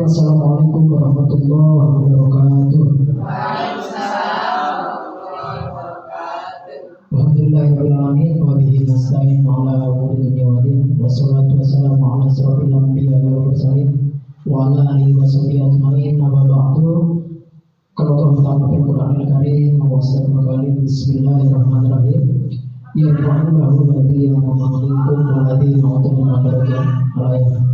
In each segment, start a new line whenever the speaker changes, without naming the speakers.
Assalamualaikum warahmatullahi wabarakatuh. Alhamdulillahirabbil alamin wa bihi nasta'in ala umuri dunya waddin. Wassalatu wassalamu ala asyrofil anbiya'i wal mursalin wa ala alihi washabihi ajmain. Amma ba'du. Kalau Allah Ta'ala fil Qur'anil Karim mawasat maqalim bismillahirrahmanirrahim. Ya Allahu alladzi ya'lamukum walladzi ma'atum barakatuh.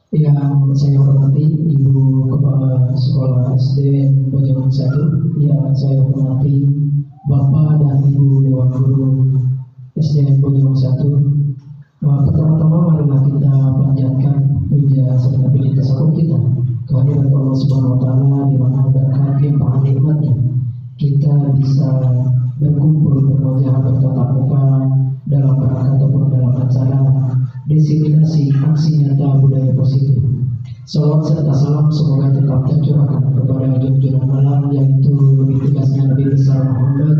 Yang saya hormati Ibu Kepala Sekolah SD Bojongan 1, yang saya hormati Bapak dan Ibu Dewan Guru SD Bojongan 1. Pertama-tama marilah kita panjatkan puja serta puji tasabuh kita kehadirat Allah Subhanahu wa Ta'ala, di mana berkat limpahan nikmatnya kita bisa berkumpul berwajah bertatap muka dalam rangka ataupun dalam acara desiminasi aksi nyata budaya positif. Salawat serta salam semoga tetap tercurahkan kepada junjungan malam, yaitu lebih tegasnya Nabi besar Muhammad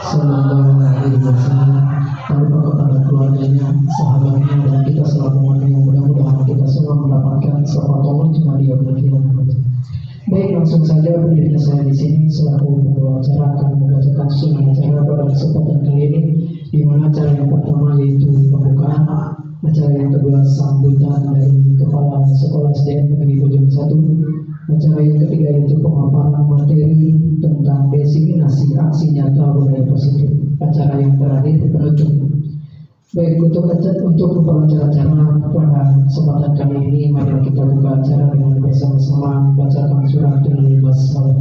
Sallallahu Alaihi Wasallam, lalu kepada keluarganya, sahabatnya, dan kita selamanya, yang mudah-mudahan kita semua mendapatkan syafaat cuma dia berkiamat. Baik, langsung saja berdirinya saya di sini selaku pembawa acara akan membacakan susunan acara pada kesempatan kali ini, di mana acara yang pertama yaitu pembukaan, acara yang kedua sambutan dari Kepala Sekolah SDN Negeri Bojongan 1, acara yang ketiga yaitu pemaparan materi tentang desiminasi aksi nyata budaya positif, acara yang terakhir penutup. Baik, untuk memperlancar acara pada kesempatan kali ini, mari kita buka acara dengan bersama-sama membacakan surat Al-Basmalah.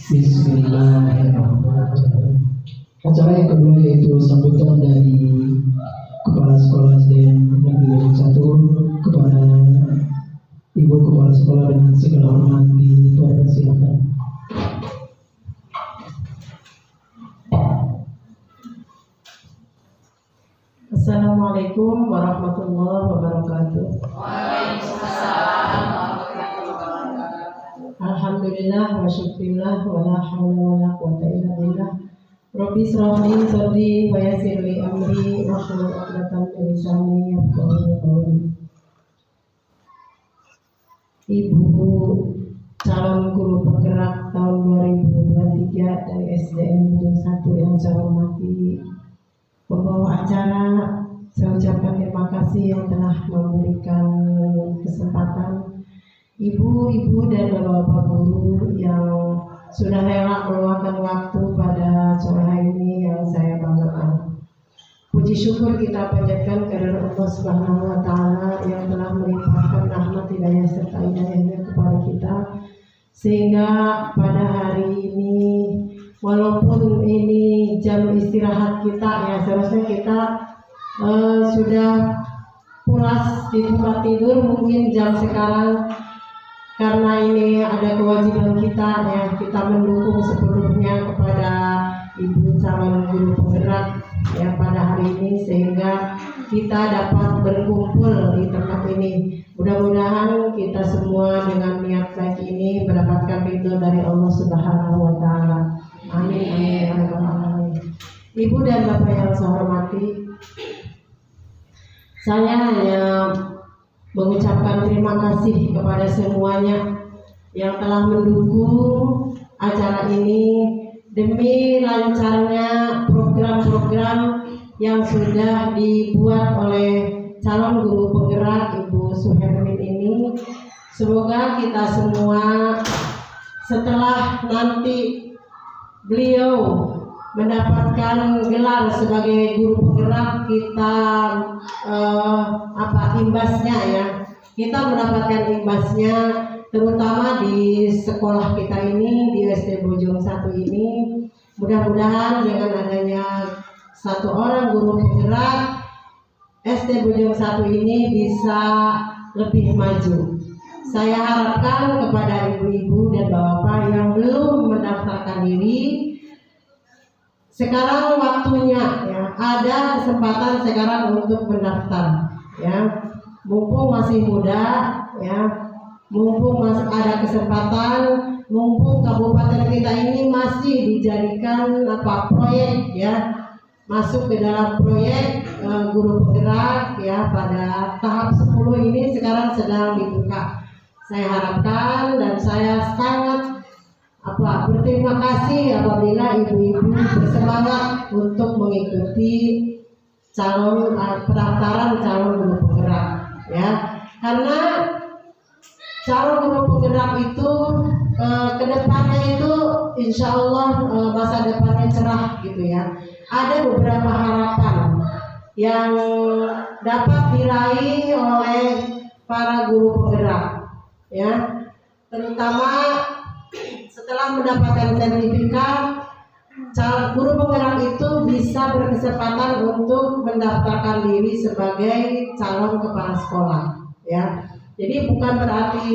Bismillahirrahmanirrahim. Acara yang kedua yaitu sambutan dari Kepala Sekolah SDN Negeri Bojongan 1 kepada Ibu Kepala Sekolah dengan segala hormat dipersilakan.
Assalamualaikum warahmatullahi wabarakatuh.
Waalaikumsalam warahmatullahi wabarakatuh.
Alhamdulillah wa syukurillah wa la haula wa la quwwata illa billah. Rabbi shrah li sadri wa yassir li amri wahlul 'uqdatam min lisani yafqahu qawli. Ibu calon guru penggerak tahun 2023 dari SDN Bojongan 1 yang saya hormati, pembawa acara, saya ucapkan terima kasih yang telah memberikan kesempatan, ibu-ibu dan bapak-bapak guru yang sudah rela meluangkan waktu pada sore hari ini yang saya banggakan. Puji syukur kita panjatkan kepada Allah Subhanahu wa Ta'ala yang telah melimpahkan rahmat hidayah serta hidayahnya kepada kita, sehingga pada hari ini, walaupun ini jam istirahat kita, ya seharusnya kita sudah pulas di tempat tidur, mungkin jam sekarang karena ini ada kewajiban kita, ya kita mendukung sepenuhnya kepada ibu calon guru penggerak ya pada hari ini, sehingga kita dapat berkumpul di tempat ini. Mudah-mudahan kita semua dengan niat baik ini mendapatkan ridho dari Allah Subhanahu wa Ta'ala. Amin, amin, amin. Ibu dan bapak yang saya hormati, saya hanya mengucapkan terima kasih kepada semuanya yang telah mendukung acara ini demi lancarnya program-program yang sudah dibuat oleh calon guru penggerak Ibu Suhermin ini. Semoga kita semua setelah nanti beliau mendapatkan gelar sebagai guru penggerak, kita imbasnya, ya kita mendapatkan imbasnya, terutama di sekolah kita ini, di SD Bojongan 1 ini. Mudah-mudahan dengan adanya satu orang guru penggerak, SD Bojongan 1 ini bisa lebih maju. Saya harapkan kepada ibu-ibu dan bapak yang belum mendaftarkan diri, sekarang waktunya, ya ada kesempatan sekarang untuk mendaftar, ya mumpung masih muda, ya mumpung masih ada kesempatan, mumpung kabupaten kita ini masih dijadikan proyek, ya masuk ke dalam proyek guru penggerak, ya pada tahap 10 ini sekarang sedang dibuka. Saya harapkan dan saya sangat berterima kasih apabila ibu-ibu bersemangat untuk mengikuti pendaftaran calon guru penggerak, ya. Karena calon guru penggerak itu kedepannya itu insya Allah masa depannya cerah gitu ya. Ada beberapa harapan yang dapat diraih oleh para guru penggerak, ya, terutama setelah mendapatkan sertifikat. Guru penggerak itu bisa berkesempatan untuk mendaftarkan diri sebagai calon kepala sekolah, ya. Jadi bukan berarti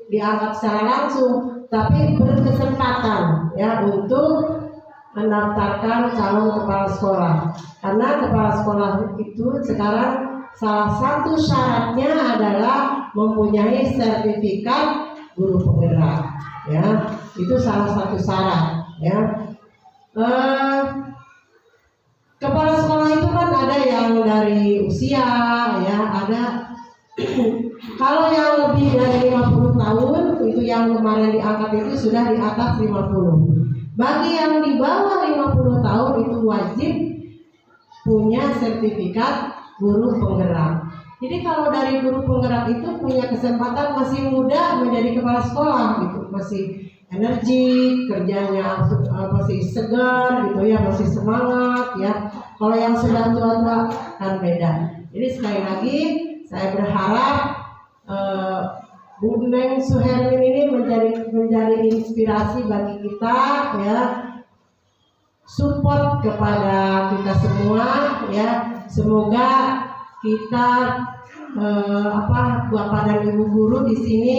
diangkat secara langsung, tapi berkesempatan, ya, untuk mendaftarkan calon kepala sekolah. Karena kepala sekolah itu sekarang salah satu syaratnya adalah mempunyai sertifikat guru penggerak, ya. Itu salah satu syarat, ya. Kepala sekolah itu kan ada yang dari usia, ya, ada kalau yang lebih dari 50 tahun itu yang kemarin diangkat itu sudah di atas 50. Bagi yang di bawah 50 tahun itu wajib punya sertifikat guru penggerak. Jadi kalau dari guru penggerak itu punya kesempatan masih muda menjadi kepala sekolah gitu, masih energi, kerjanya masih segar gitu ya, masih semangat ya. Kalau yang sudah tua-tua kan beda. Jadi sekali lagi saya berharap Bu Neng Suhermin ini menjadi inspirasi bagi kita ya. Support kepada kita semua ya. Semoga kita Bapak dan Ibu guru di sini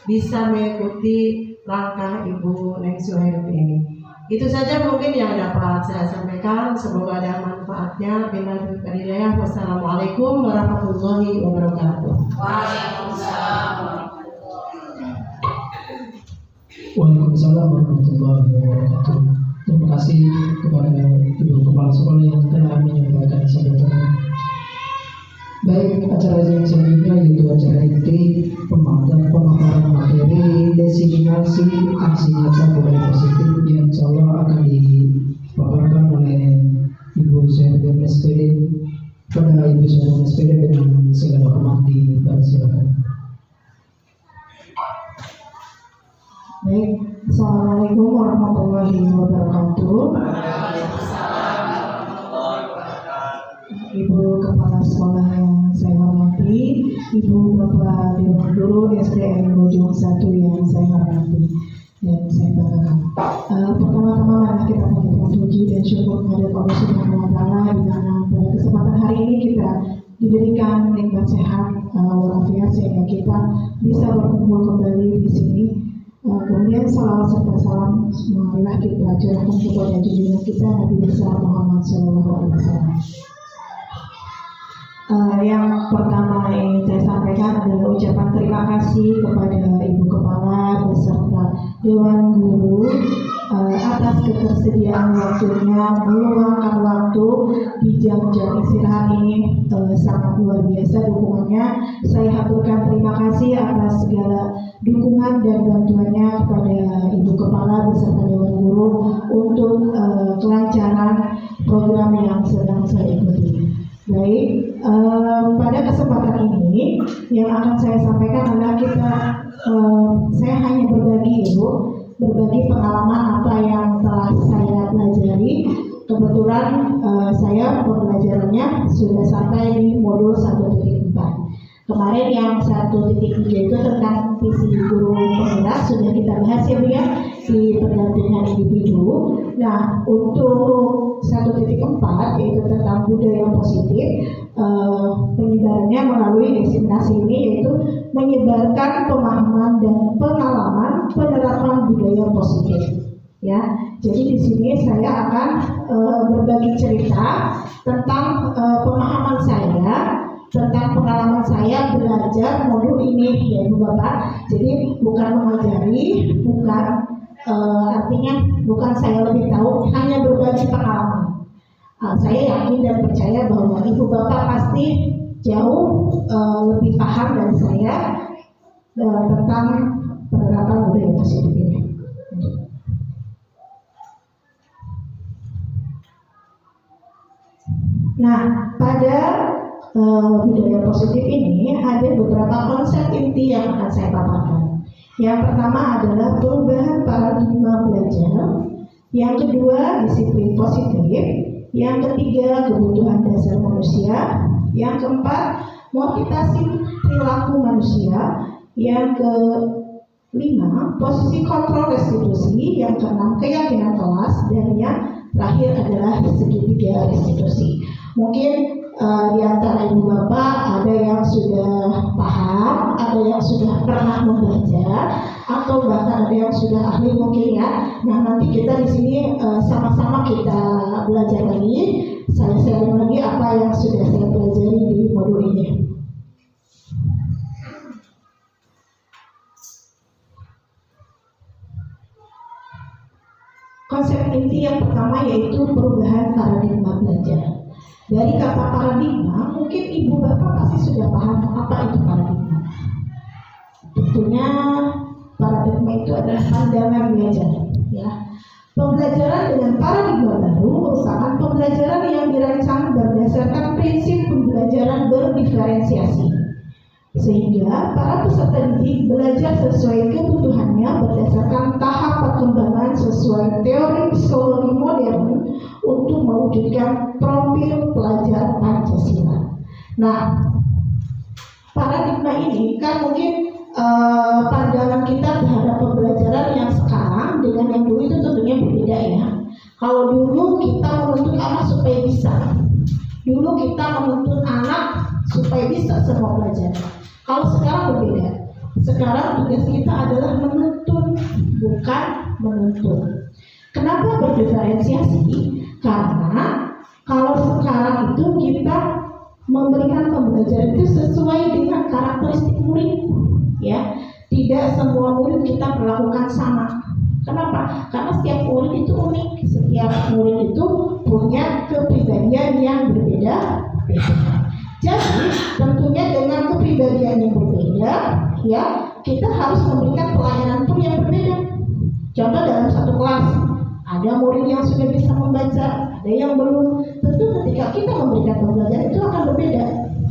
bisa mengikuti langkah Ibu Neng Suhermin ini. Itu saja mungkin yang dapat saya sampaikan. Semoga ada manfaatnya. Wassalamualaikum warahmatullahi wabarakatuh.
Waalaikumsalam warahmatullahi wabarakatuh. Terima kasih kepada Ibu Kepala Sekolah yang telah menyampaikan sambutannya. Baik, acara yang selanjutnya yaitu acara inti pemaparan materi desiminasi aksi nyata budaya positif yang insya Allah akan dipaparkan oleh Ibu Suhermin SPD. Pada Ibu Suhermin SPD dengan segala hormat dipersilakan.
Baik, Assalamualaikum warahmatullahi wabarakatuh. Ibu Kepala Sekolah yang saya hormati, Ibu Bapak Dewan Guru SDN Bojong 1 yang saya hormati dan saya banggakan. Pertama-tama mari kita panjatkan puji dan syukur kepada Allah Subhanahu wa Ta'ala di mana pada kesempatan hari ini kita diberikan nikmat sehat walafiat sehingga kita bisa berkumpul kembali di sini. Kemudian salawat serta salam marilah kita curahkan kepada junjungan kita Nabi besar Muhammad SAW. Yang pertama yang saya sampaikan adalah ucapan terima kasih kepada Ibu Kepala beserta Dewan Guru atas ketersediaan waktunya meluangkan waktu di jam-jam istirahat ini, sangat luar biasa dukungannya. Saya haturkan terima kasih atas segala dukungan dan bantuannya kepada Ibu Kepala beserta Dewan Guru untuk kelancaran program yang sedang saya ikuti. Baik, pada kesempatan ini yang akan saya sampaikan adalah saya hanya berbagi pengalaman apa yang telah saya pelajari. Kebetulan saya pembelajarannya sudah sampai di modul 1.4. Kemarin yang 1.3 itu tentang visi guru penggerak sudah kita bahas ya Bu ya, di pendampingan individu. Nah untuk 1.4 yaitu tentang budaya positif, penyebarannya melalui desiminasi ini yaitu menyebarkan pemahaman dan pengalaman penerapan budaya positif. Ya, jadi di sini saya akan berbagi cerita tentang pemahaman saya, tentang pengalaman saya belajar modul ini ya Bu Bapak. Jadi bukan mengajari, artinya bukan saya lebih tahu, hanya berbagi pengalaman. Saya yakin dan percaya bahwa Ibu Bapak pasti jauh lebih paham dari saya tentang penerapan budaya positif ini. Nah, pada budaya positif ini ada beberapa konsep inti yang akan saya paparkan. Yang pertama adalah perubahan paradigma belajar. Yang kedua, disiplin positif. Yang ketiga, kebutuhan dasar manusia. Yang keempat, motivasi perilaku manusia. Yang kelima, posisi kontrol restitusi. Yang keenam, keyakinan kelas. Dan yang terakhir adalah segitiga restitusi. Mungkin di antara ibu bapak ada yang sudah paham, ada yang sudah pernah membaca, atau bahkan ada yang sudah ahli mungkin ya. Nah, nanti kita di sini sama-sama kita belajar lagi. Saya sharing lagi apa yang sudah saya pelajari di modul ini. Konsep inti yang pertama yaitu perubahan paradigma belajar. Dari kata paradigma, mungkin ibu bapak pasti sudah paham apa itu paradigma. Tentunya paradigma itu adalah pandangan belajar. Ya, pembelajaran dengan paradigma baru merupakan pembelajaran yang dirancang berdasarkan prinsip pembelajaran berdiferensiasi, sehingga para peserta didik belajar sesuai kebutuhannya berdasarkan tahap perkembangan sesuai teori psikologi modern untuk mewujudkan profil pelajar Pancasila. Nah, paradigma ini kan mungkin pandangan kita terhadap pembelajaran yang sekarang dengan yang dulu itu tentunya berbeda ya. Kalau dulu kita menuntut anak supaya bisa, dulu kita menuntut anak supaya bisa semua pelajaran. Kalau sekarang berbeda. Sekarang tugas kita adalah menuntun, bukan menuntut. Kenapa berdiferensiasi? Karena kalau sekarang itu kita memberikan pembelajaran itu sesuai dengan karakteristik murid, ya. Tidak semua murid kita perlakukan sama. Kenapa? Karena setiap murid itu unik. Setiap murid itu punya kepribadian yang berbeda. Jadi tentunya dengan kepribadian yang berbeda, ya, kita harus memberikan pelayanan pun yang berbeda. Contoh dalam satu kelas, ada murid yang sudah bisa membaca, ada yang belum. Tentu ketika kita memberikan pembelajaran itu akan berbeda,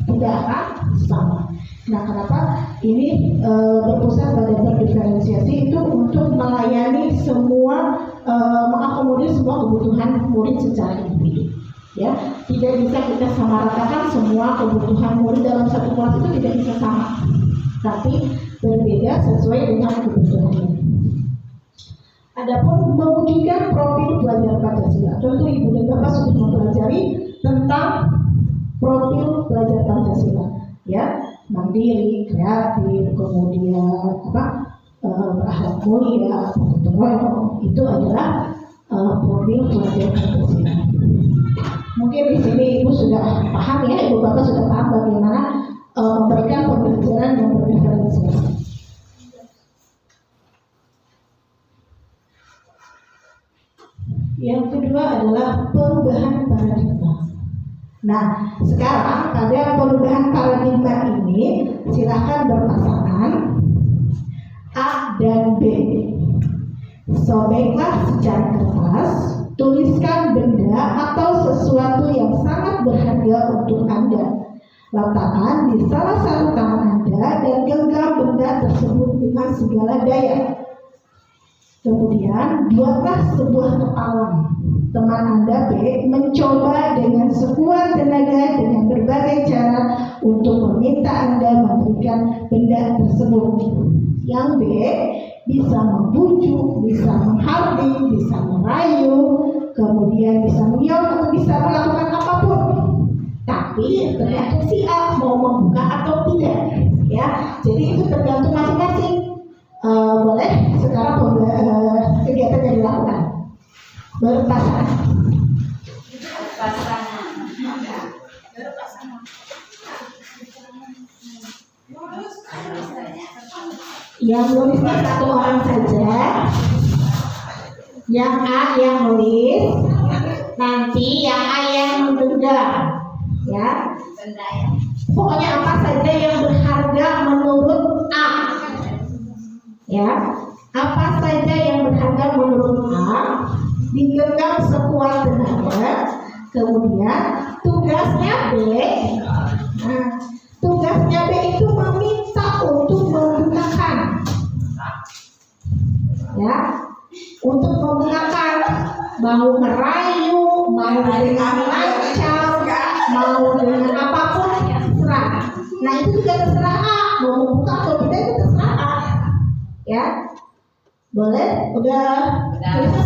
tidak akan sama. Nah, kenapa ini berpusat pada berdiferensiasi itu untuk melayani semua, mengakomodir semua kebutuhan murid secara individu. Ya, tidak bisa kita samaratakan semua kebutuhan murid dalam satu kelas itu tidak bisa sama, tapi berbeda sesuai dengan kebutuhannya. Adapun mewujudkan profil pelajar Pancasila, tentu ibu dan bapak sudah mempelajari tentang profil pelajar Pancasila, ya, mandiri, kreatif, kemudian berakhlak mulia, itu adalah profil pelajar Pancasila. Mungkin di sini ibu sudah paham ya, ibu bapak sudah paham bagaimana memberikan pembelajaran yang berdiferensiasi. Yang kedua adalah perubahan paradigma. Nah, sekarang pada perubahan paradigma ini silakan berpasangan A dan B. Sobeklah secara kertas, tuliskan benda atau sesuatu yang sangat berharga untuk Anda. Letakkan di salah satu tangan Anda dan genggam benda tersebut dengan segala daya. Kemudian buatlah sebuah kepalan. Teman Anda B mencoba dengan sekuat tenaga dengan berbagai cara untuk meminta Anda memberikan benda tersebut. Yang B bisa membujuk, bisa menghardik, bisa merayu, kemudian bisa mengiyakan, bisa melakukan apapun. Tapi tergantung si A mau membuka atau tidak, ya. Jadi itu tergantung masing-masing. Boleh sekarang kegiatan yang dilakukan berpasangan. Yang nulisnya satu orang saja. Yang A yang nulis, nanti yang A yang menggenggam, ya. Pokoknya apa saja yang berharga menurut A.
Ya, apa saja yang berharga menurut A digenggam sekuat tenaga. Kemudian tugasnya B. Nah, tugasnya B itu meminta untuk menggunakan, ya, untuk menggunakan, mau merayu, mau dengan lancang, mau dengan apapun terserah. Nah itu juga terserah A, mau membuka atau tidak itu terserah A. Ya, boleh? Udah?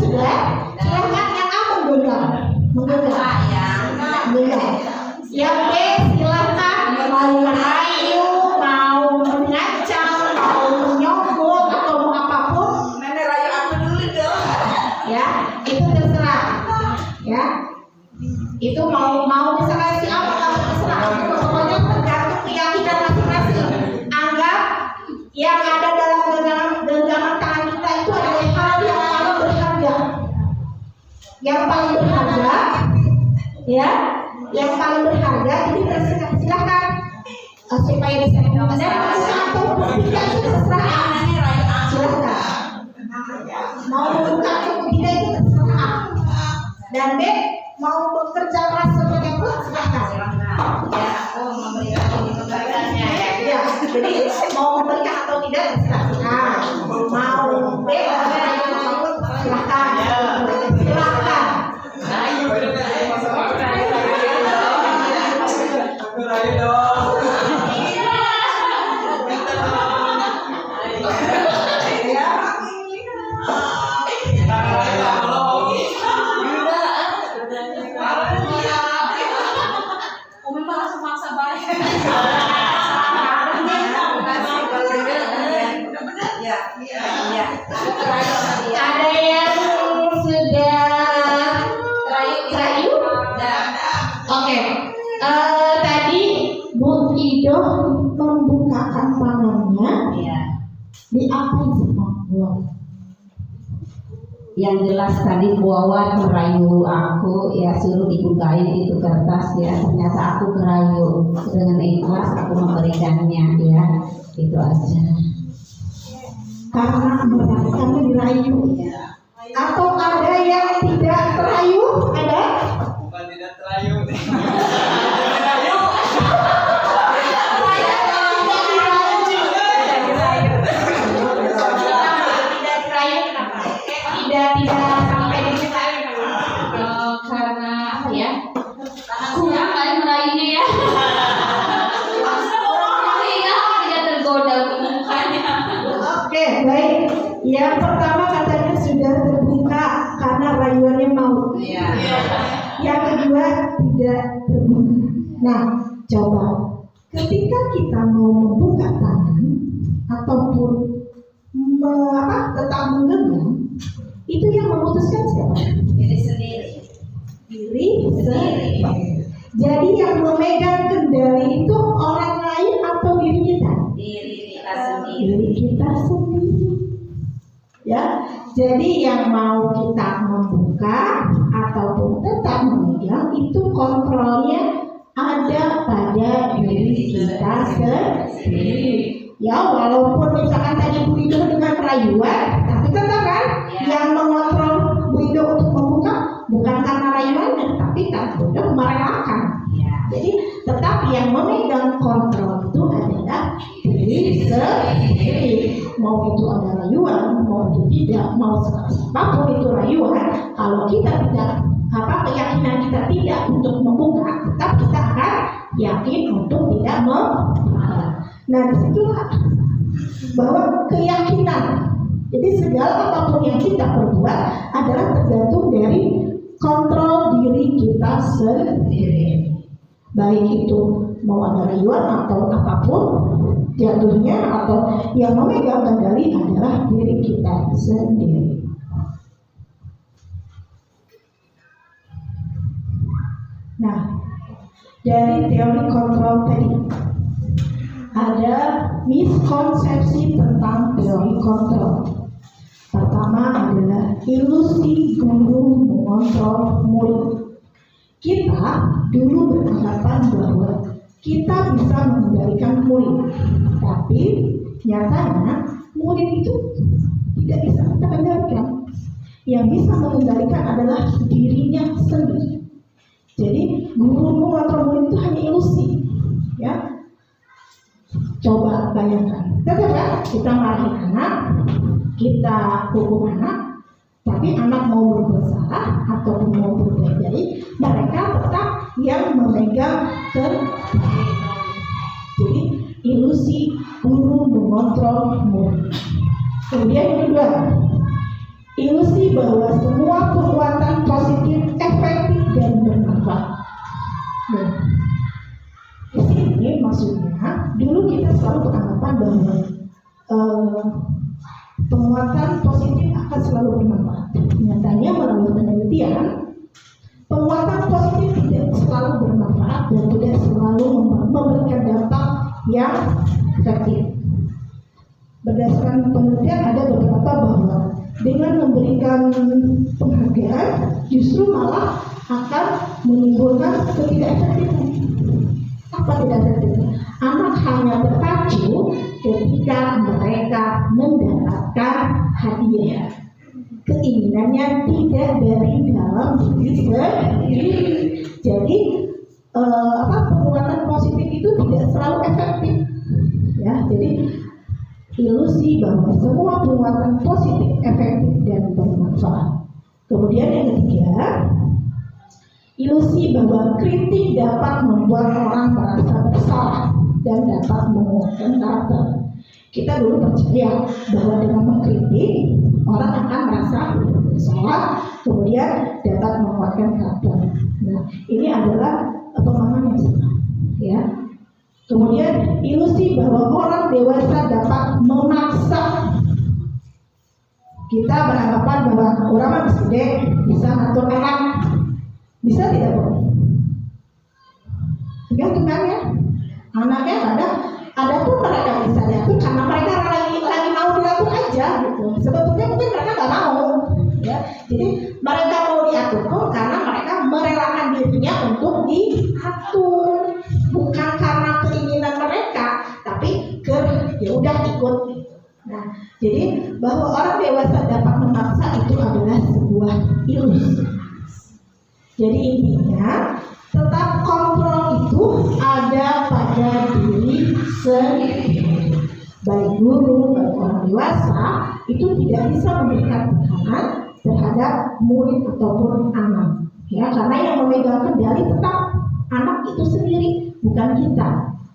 Sudah? Silahkan yang A menggenggam. Yang B silahkan mau merayu, mau mengacau, mau menyogok atau mau apapun.
Nenek rayu aku dulu dong.
Ya, itu terserah. Ya, itu mau misalkan siapa atau terserah. Pokoknya tergantung keyakinan masing-masing. Anggap yang ada dalam genggaman tangan kita itu adalah hal yang paling berharga. Yang paling berharga, ya, yang paling berharga. Jadi silahkan supaya bisa menggunakan atau tidak itu terserah. Silahkan. Mau membuka atau tidak itu terserah. Dan B mau bekerja keras sebagai pun silahkan.
Ya, aku memberikan ini kebaikannya ya.
Ya, jadi mau memberikan atau tidak terserah. Mau B silahkan. Silahkan.
Umi mah langsung maksa balik. Ya.
Ada yang sudah terayu? Oke. Tadi Bu Ido membukakan tangannya.
Iya.
Diapain sama Bu?
Yang jelas tadi Bu Wawan merayu aku, ya suruh dibukain itu kertas, ya ternyata aku kerayu, dengan ikhlas aku memberikannya, ya itu aja.
Karena dirayu. Atau ada yang tidak terayu? Ada?
Bukan tidak terayu.
Tidak sampai di situ.
Karena apa ya? Kurang kali merayunya ya. Sehingga tidak tergoda mukanya.
Oke, baik. Yang pertama katanya sudah terbuka karena rayuannya mau.
Iya.
Yang kedua tidak terbuka. Nah, coba ketika kita mau membuka tangan ataupun tetap menggenggam, itu yang memutuskan siapa?
Diri sendiri.
Diri sendiri. Jadi yang memegang kendali itu orang lain atau diri kita?
Diri kita sendiri.
Diri kita sendiri. Ya, jadi yang mau kita membuka ataupun tetap memegang itu kontrolnya ada pada diri kita sendiri. Ya, walaupun misalkan tadi Bu Ido dengan rayuan, tapi tetap kan yang mengontrol Bu Ido untuk membuka bukan karena rayuannya, tapi kan Bu Ido merelakan. Jadi tetap yang memegang kontrol itu adalah diri sendiri. Mau itu ada rayuan, mau itu tidak, mau apapun itu rayuan, kalau kita tidak keyakinan kita tidak untuk membuka, tetap kita akan yakin untuk tidak membuka. Nah, disitulah bahwa keyakinan. Jadi segala apapun yang kita perbuat adalah tergantung dari kontrol diri kita sendiri. Baik itu mau ada rayuan atau apapun jatuhnya, atau yang memegang kendali adalah diri kita sendiri. Nah, dari teori kontrol tadi ada miskonsepsi tentang teori kontrol. Pertama adalah ilusi guru mengontrol murid. Kita dulu beranggapan bahwa kita bisa mengendalikan murid, tapi nyatanya
murid itu tidak bisa kita kendalikan. Yang bisa mengendalikan adalah dirinya sendiri. Jadi guru mengontrol murid itu hanya ilusi, ya. Coba bayangkan, kita marahin anak, kita hukum anak, tapi anak mau berbuat salah ataupun mau berbuat baik, mereka tetap yang memegang kendali. Jadi ilusi guru mengontrol murid. Kemudian yang kedua, ilusi bahwa semua perbuatan positif efektif dan bermanfaat. Nah, di sini maksudnya dulu kita selalu beranggapan bahwa penguatan positif akan selalu bermanfaat. Nyatanya melalui penelitian, penguatan positif tidak selalu bermanfaat dan tidak selalu memberikan dampak yang efektif. Berdasarkan penelitian ada beberapa bahwa dengan memberikan penghargaan justru malah akan menimbulkan ketidakefektifan. Apa tidak efektif? Anak hanya terpacu ketika mereka mendapatkan hadiah. Keinginannya tidak dari dalam diri sendiri. Jadi penguatan positif itu tidak selalu efektif. Ya, jadi ilusi bahwa semua penguatan positif efektif dan bermanfaat. Kemudian yang ketiga, ilusi bahwa kritik dapat membuat orang merasa bersalah dan dapat menguatkan karakter. Kita dulu percaya bahwa dengan mengkritik orang akan merasa bersalah, kemudian dapat menguatkan karakter. Nah, ini adalah pemahaman yang salah, ya. Kemudian ilusi bahwa orang dewasa dapat memaksa. Kita beranggapan bahwa orang masih gede bisa ngatur anak, bisa tidak boleh. Tergantung ya. Anaknya ada pun mereka bisa diatur karena mereka lagi mau diatur aja gitu. Sebetulnya mungkin mereka nggak mau, ya. Jadi mereka mau diatur pun karena mereka merelakan dirinya untuk diatur, bukan karena keinginan mereka, tapi ya udah ikut. Nah, jadi bahwa orang dewasa dapat memaksa itu adalah sebuah ilusi. Jadi intinya tetap kontrol itu ada pada diri sendiri. Baik guru, baik orang dewasa itu tidak bisa memberikan tekanan terhadap murid ataupun anak. Ya, karena yang memegang kendali tetap anak itu sendiri, bukan kita.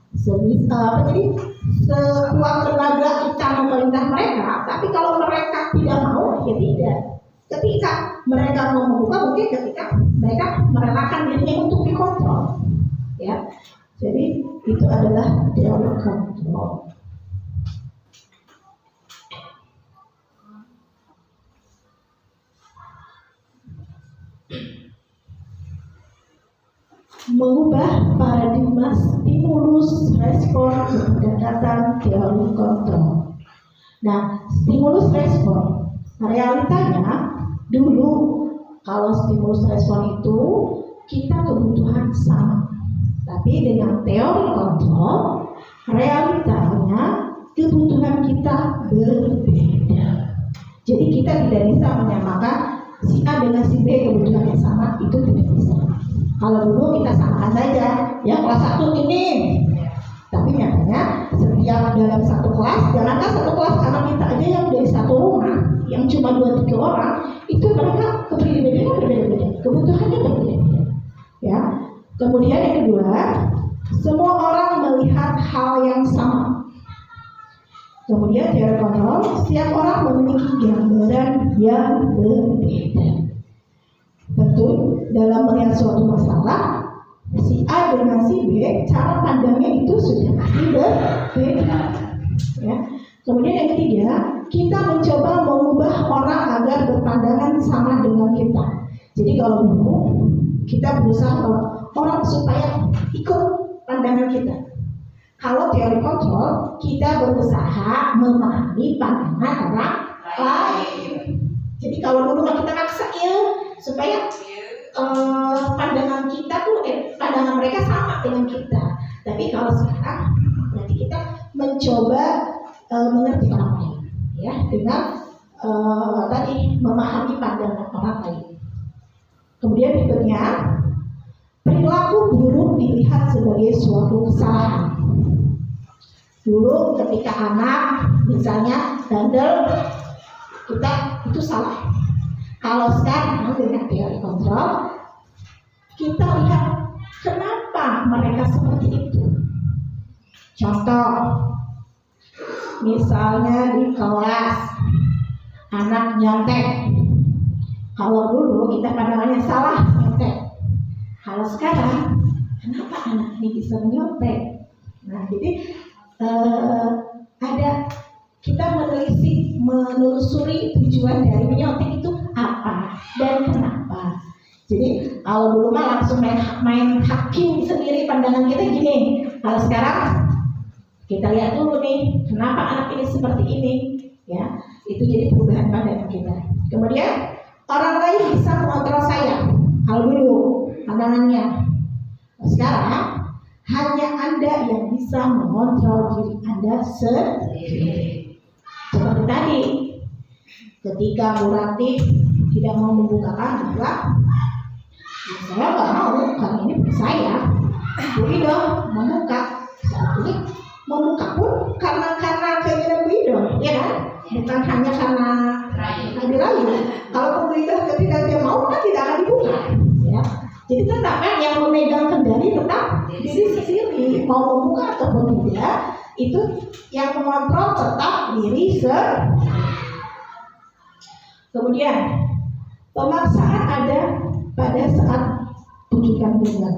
Jadi sekuat tenaga kita memerintah mereka, tapi kalau mereka tidak mau, ya tidak. Ketika mereka mau membuka, mungkin ketika mereka merelakan dirinya untuk dikontrol, ya. Jadi itu adalah teori kontrol. Mengubah paradigma stimulus respon berdasarkan teori kontrol. Nah, stimulus respon realitanya dulu kalau stimulus respon itu kita kebutuhan sama, tapi dengan teori kontrol realitanya kebutuhan kita berbeda. Jadi kita tidak bisa menyamakan si A dengan si B kebutuhan yang sama, itu tidak bisa. Kalau dulu kita samakan saja, ya kelas 1 ini. Tapi nyatanya setiap dalam satu kelas, jangankan satu kelas anak kita aja yang dari satu rumah, yang cuma 2-3 orang, itu mereka kepribadiannya berbeda-beda, kebutuhannya berbeda-beda. Ya. Kemudian yang kedua, semua orang melihat hal yang sama. Kemudian teori kontrol, setiap orang memiliki gambaran yang berbeda. Tentu dalam melihat suatu masalah, si A dengan si B, cara pandangnya itu sudah pasti berbeda. Ya. Kemudian yang ketiga, kita mencoba mengubah orang agar berpandangan sama dengan kita. Jadi kalau dulu kita berusaha orang supaya ikut pandangan kita. Kalau teori kontrol, kita berusaha memahami pandangan orang lain. Jadi kalau dulu kita maksa supaya pandangan kita tuh pandangan mereka sama dengan kita. Tapi kalau sekarang berarti kita mencoba mengerti orang lain. dengan tadi memahami pandangan orang lain. Kemudian berikutnya, perilaku buruk dilihat sebagai suatu kesalahan. Dulu ketika anak misalnya bandel, kita itu salah. Kalau sekarang dengan teori kontrol, kita lihat kenapa mereka seperti itu. Contoh, misalnya di kelas anak nyontek. Kalau dulu kita pandangannya salah nyontek. Kalau sekarang, kenapa anak ini bisa menyontek? Nah, jadi ada kita menelusuri tujuan dari menyontek itu apa dan kenapa. Jadi kalau dulu mah langsung main hakim sendiri, pandangan kita gini. Kalau sekarang kita lihat dulu nih, kenapa anak ini seperti ini, ya. Itu jadi perubahan pandangan kita. Kemudian orang lain bisa mengontrol saya. Kalau dulu pandangannya, sekarang hanya Anda yang bisa mengontrol diri Anda sendiri. Seperti tadi, ketika Bu Ratih tidak mau membukakan bahwa saya nggak mau, karena ini bukan saya. Bu Ido membuka, saat ini membuka pun karena keinginan Bu Ido, ya kan? Bukan hanya karena dirayu. Kalau Bu Ido ketika dia mau, kan tidak akan dibuka, ya. Jadi tetap kan yang memegang kendali tetap diri sendiri, mau membuka ataupun tidak, itu yang mengontrol tetap diri sendiri. Kemudian pemaksaan ada pada saat tunjukkan dengan.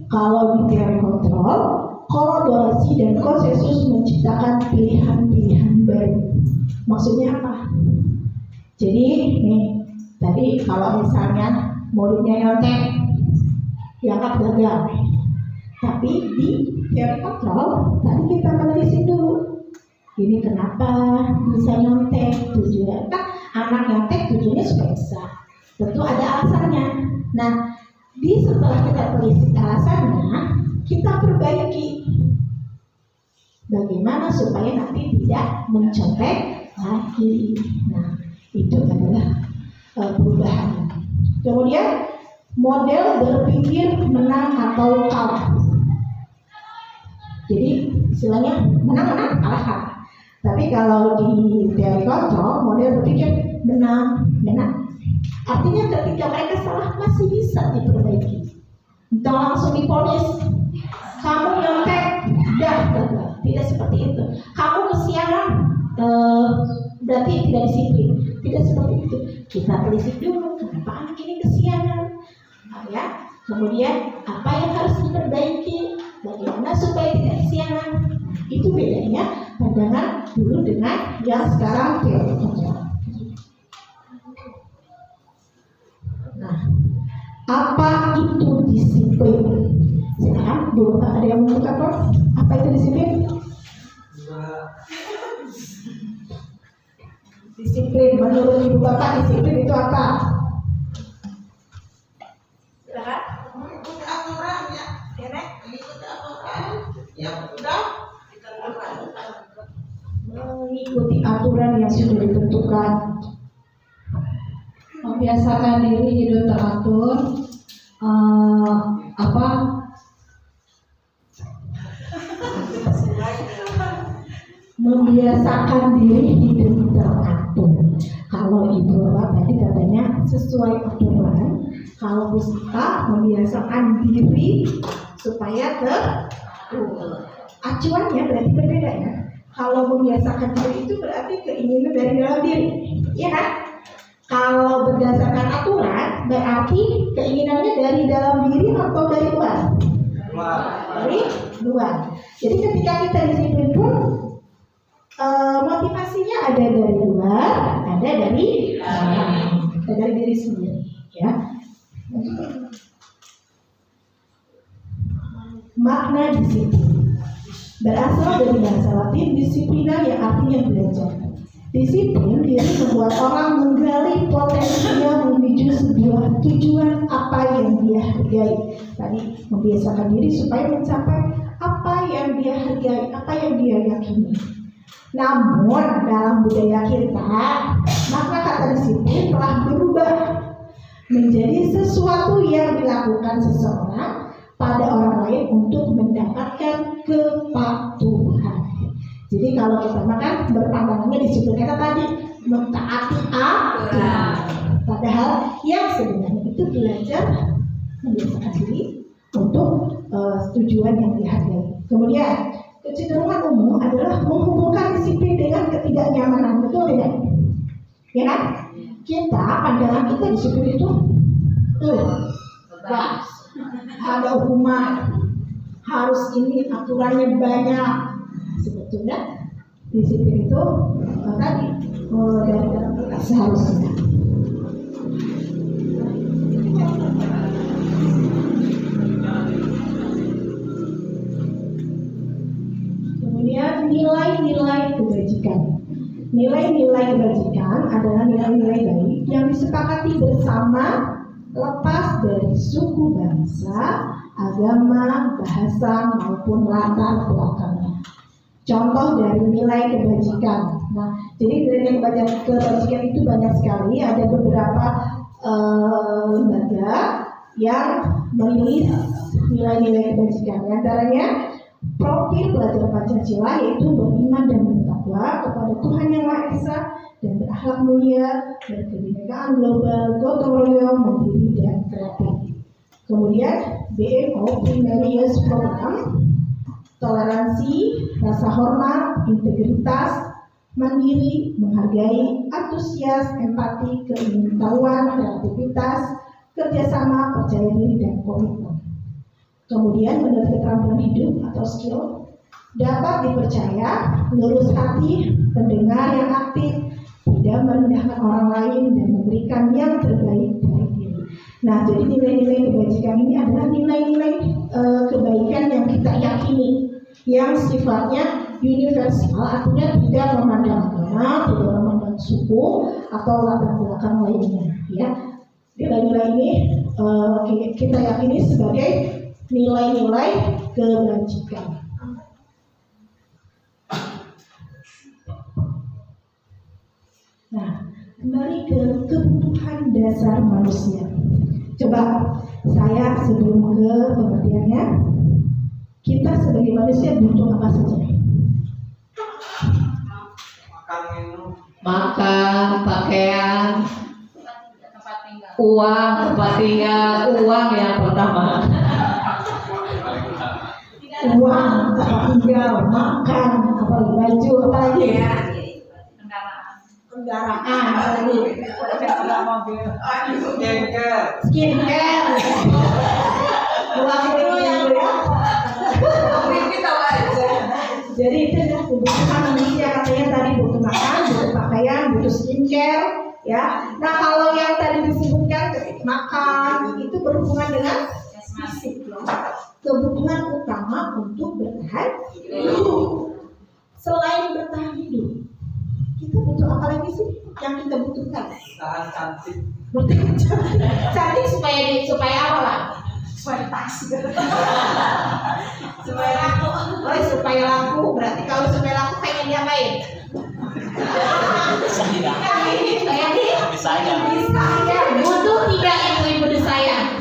Kalau di teori kontrol, kolaborasi dan konsensus menciptakan pilihan-pilihan baru. Maksudnya apa? Jadi nih, tadi kalau misalnya muridnya nyontek, dianggap gagal. Tapi di teori kontrol, tadi kita menelisik dulu. Ini kenapa bisa nyontek? Tujuannya kan anak nyontek tujuannya supaya bisa. Tentu ada alasannya. Nah, setelah kita telisik alasannya, kita perbaiki bagaimana supaya nanti tidak mencontek lagi. Nah, itu adalah perubahan. Kemudian model berpikir menang atau kalah. Jadi istilahnya menang-menang, kalah. Tapi kalau di teori kontrol, model berpikir menang. Artinya ketika mereka salah masih bisa diperbaiki. Tidak langsung diponis. Kamu nyontek, tidak seperti itu. Kamu kesiangan, berarti tidak disiplin. Tidak seperti itu. Kita telisik dulu kenapa anak ini kesiangan, ya. Kemudian apa yang harus diperbaiki, bagaimana supaya tidak kesiangan. Itu bedanya pandangan dulu dengan yang sekarang teori kontrol. Nah, apa itu disiplin? Sekarang dulu ada yang membuka kok? Apa itu disiplin? Disiplin menurut Ibu Bapak, disiplin itu apa? Silakan. Mengikuti aturan ya, Nek. Mengikuti aturan. Yang sudah ditentukan. Mengikuti aturan yang sudah ditentukan.
Membiasakan diri hidup teratur.
Membiasakan diri hidup teratur. Kalau Ibu Bapak tadi katanya sesuai aturan. Kalau Bu Sita membiasakan diri supaya teratur. Acuannya berarti berbeda ya. Kalau membiasakan diri itu berarti keinginan dari dalam diri, ya kan? Kalau berdasarkan aturan berarti keinginannya dari dalam diri atau dari luar? Dari luar. Jadi ketika kita disiplin pun motivasinya ada dari luar, ada dari diri sendiri, ya. Makna disiplin berasal dari bahasa Latin disiplina yang artinya belajar. Disiplin diri membuat orang menggali potensinya menuju sebuah tujuan apa yang dia hargai. Tadi membiasakan diri supaya mencapai apa yang dia hargai, apa yang dia yakini. Namun dalam budaya kita, maka kata disiplin telah berubah menjadi sesuatu yang dilakukan seseorang pada orang lain untuk mendapatkan kepatuhan. Jadi kalau kita makan berpandangannya disiplin kata tadi mentaati aturan. Padahal yang sebenarnya itu belajar membiasakan diri untuk tujuan yang dihargai. Kemudian kecenderungan umum adalah menghubungkan disiplin dengan ketidaknyamanan, betul tidak? Ya kan? Kita pandangan kita disiplin itu ada hukuman, harus ini aturannya banyak. Sebetulnya disiplin itu tadi dari dalam kita seharusnya. Kemudian nilai-nilai kebajikan. Nilai-nilai kebajikan adalah nilai-nilai baik yang disepakati bersama lepas dari suku bangsa, agama, bahasa maupun latar belakangnya. Contoh dari nilai kebajikan. Nah, jadi nilai kebajikan itu banyak sekali. Ada beberapa lembaga yang merilis nilai-nilai kebajikan. Di antaranya profil pelajar Pancasila yaitu beriman dan bertakwa kepada Tuhan Yang Maha Esa dan berakhlak mulia, berkebinekaan global, gotong royong, mandiri dan kreatif. Kemudian BMO Primarius Program, toleransi, rasa hormat, integritas, mandiri, menghargai, antusias, empati, keingintahuan, kreativitas, kerjasama, percaya diri dan komitmen. Kemudian menurut keterampilan hidup atau skill, dapat dipercaya, lurus hati, pendengar yang aktif, tidak merendahkan orang lain dan memberikan yang terbaik dari diri. Nah, jadi nilai-nilai kebajikan ini adalah nilai-nilai kebaikan yang kita yakini, yang sifatnya universal, artinya tidak memandang agama, tidak memandang suku atau latar belakang lainnya. Ya, nilai-nilai ini kita yakini sebagai nilai-nilai kebajikan. Nah, kembali ke kebutuhan dasar manusia. Coba saya sebelum ke pengertiannya, kita sebagai manusia butuh apa saja?
Makan, pakaian, uang, tempat tinggal, uang yang pertama.
Uang, tempat tinggal, makan, apalagi baju, apalagi ya? Kendaraan, apalagi skincare, uang itu yang ya. Jadi itu adalah kebutuhan manusia, katanya tadi butuh makan, butuh pakaian, butuh skincare, ya. Nah kalau yang tadi disebutkan makan itu berhubungan dengan fisik, kebutuhan utama untuk bertahan hidup. Selain bertahan hidup, kita butuh apa lagi sih yang kita butuhkan?
Cantik.
Cantik supaya apa lah? Supaya taksi. Supaya laku. Oh, supaya laku. Berarti kalau supaya laku pengen diapain? Disayang. Butuh tidak ibu-ibu disayang?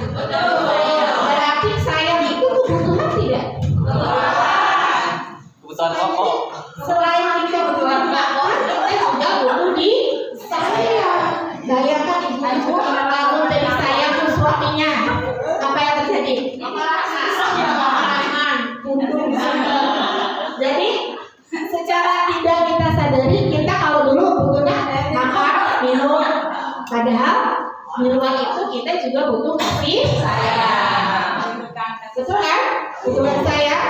Berarti sayang itu kebutuhan tidak?
Kebutuhan pokok.
Selain kita kebutuhan pokok, kita juga butuh disayang. Bayangkan ibu-ibu bangun dari sayang ke suaminya, apa yang terjadi? Jadi secara tidak kita sadari, kita kalau dulu butuhnya makan, minum, padahal minuman itu kita juga butuh kasih sayang. Betul kan? Kebutuhan sayang.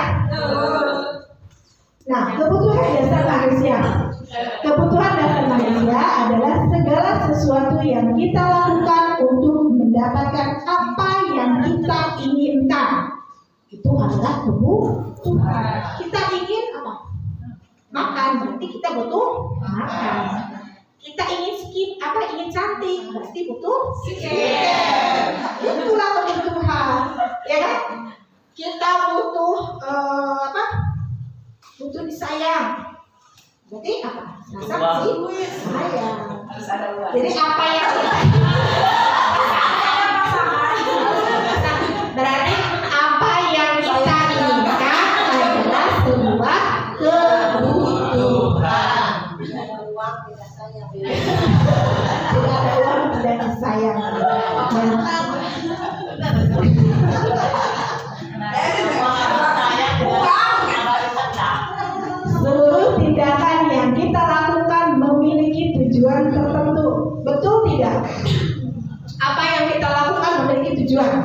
Nah, kebutuhan dasar manusia. Kebutuhan dasar manusia adalah segala sesuatu yang kita lakukan untuk mendapatkan apa yang kita inginkan. Itu adalah kebutuhan. Kita ingin apa? Makan, berarti kita butuh makan. Kita ingin ingin cantik, berarti butuh skincare. Itulah kebutuhan, ya kan? Kita butuh butuh disayang. Berarti apa? Rasa kasih sayang.
Harus ada uang.
Jadi apa yang kita berarti apa yang kita inginkan adalah sebuah kebutuhan.
Tidak ada uang, tidak sayang.
Tidak ada uang tidak disayang. Seluruh tindakan yang kita lakukan memiliki tujuan tertentu. Betul tidak? Apa yang kita lakukan memiliki tujuan.